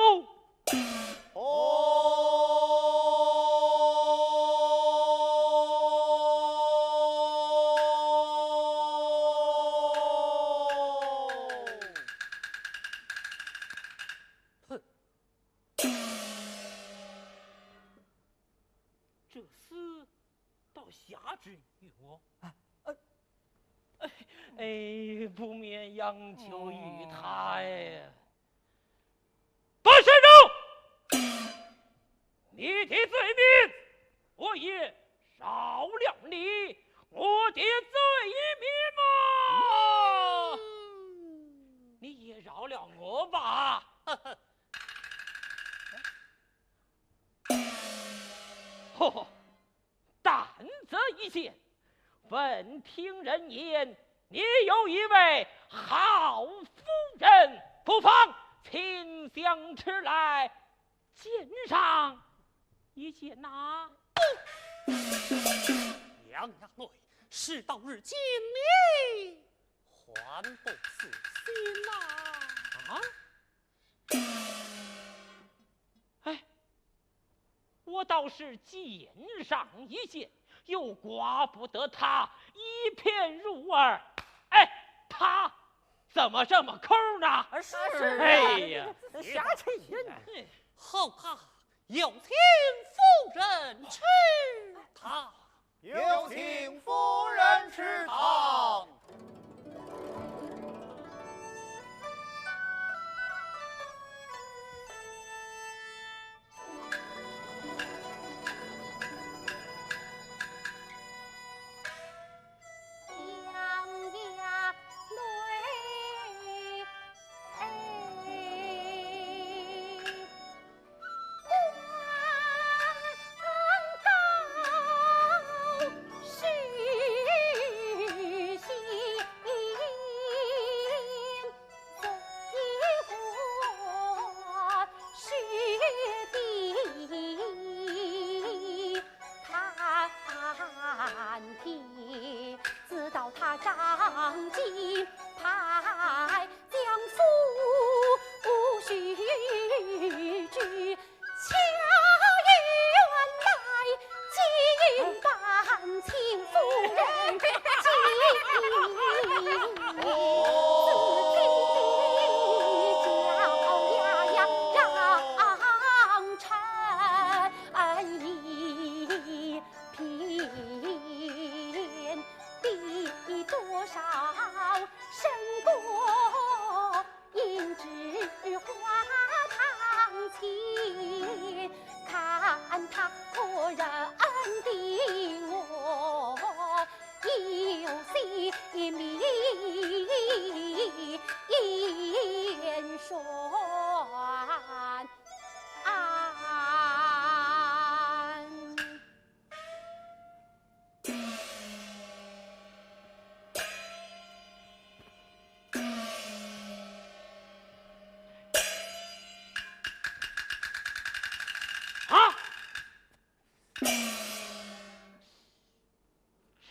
这厮倒下之于我，不免央求于他呀。段先生，你的罪名我也饶了你，我的罪名嘛，你也饶了我吧。吼，但这一件，闻听人言，你有一位好夫人，不妨请将之来见上一见呐。
杨衙内，事到如今，你还不死心呐？
我倒是见上一见，又刮不得他一片入耳。他怎么这么抠呢？
是
哎呀，
瞎扯人，
后怕有请夫人吃糖。
有请夫人吃糖。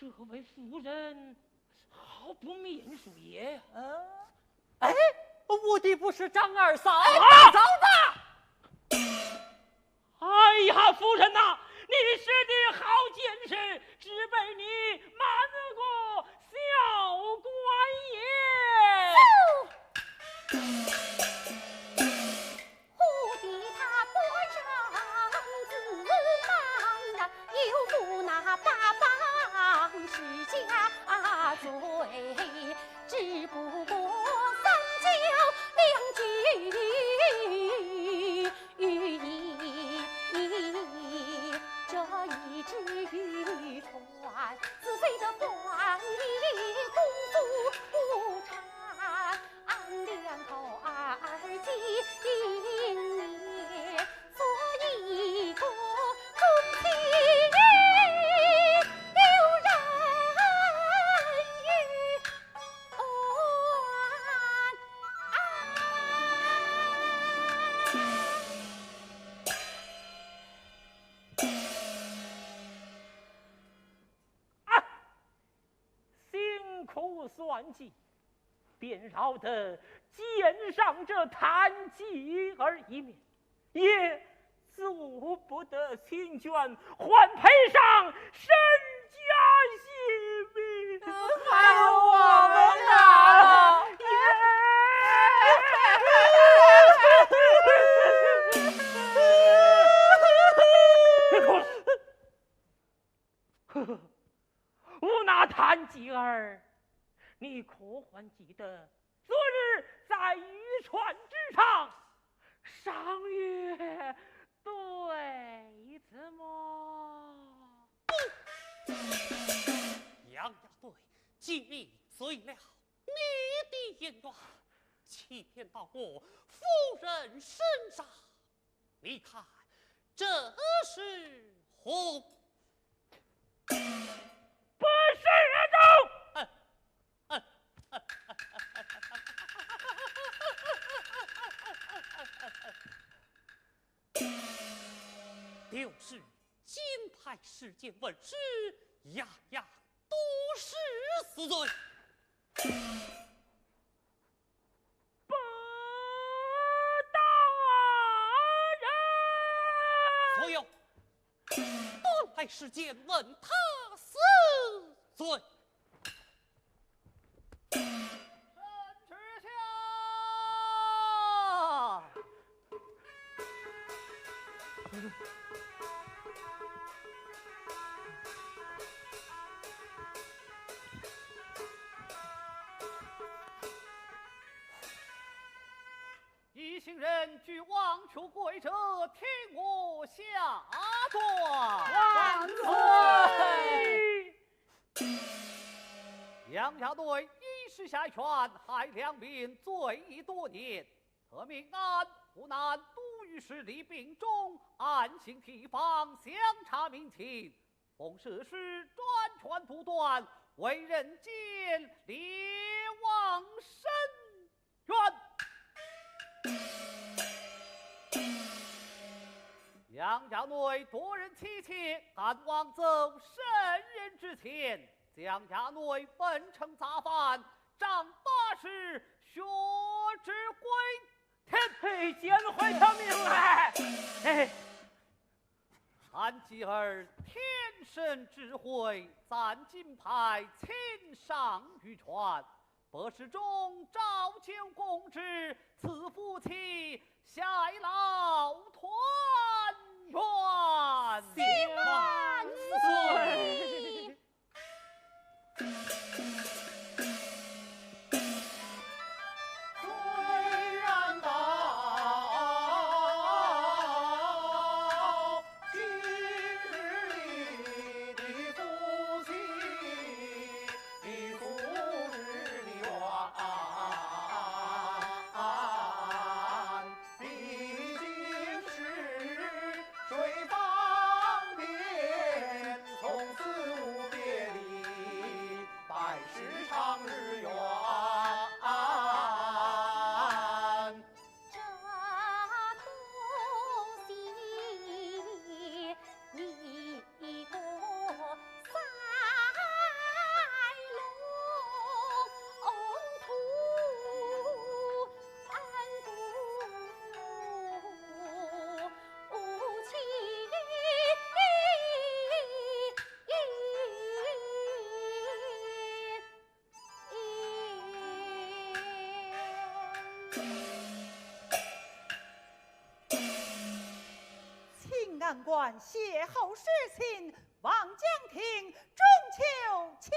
这位夫人好不面熟也。
我的不是张二嫂，
嫂子。哎呀，夫人呐，你是的好见识，只被你瞒过小官爷。
忽地他不正自忙啊，又不拿八榜是家罪，只不过三教两局这一只渔船自飞的官衣功夫不差，俺两口儿今年做一个公平有人与
辛苦算计，便饶得见上这谈及而一面，也做不得亲眷，还赔上身家性命。
还有我们呢？
别哭了，吾那谭吉儿，你可还记得昨日在渔船之上赏月对子么？
杨家对，今日醉了你的言语，欺骗到我夫人身上，你看这是何？
不是人
就是金牌事件问世，样样都是死罪。
不当人。
所有断牌事件问他死罪。
吃下。一行人俱往求贵者，听我下断。
万岁！
杨家队一时下权，害良民罪已多年，特命俺湖南都御史李秉忠按行提防，详查民情，奉设施专权独断，为人间列王申冤。杨家内多人妻妾，赶往走圣人之前，将家内分成杂犯，杖80，血之归天。
嘿，见回他命来！哎，
韩吉儿天生智慧，赞金牌，亲上渔船。博士中召求公职，赐夫妻偕老团圆。
万岁！
虽然到今日里的夫妻，昨日的冤，毕竟是水方便，从此无别离，百世长日圆。
请安官邂逅事情，望江亭中秋前。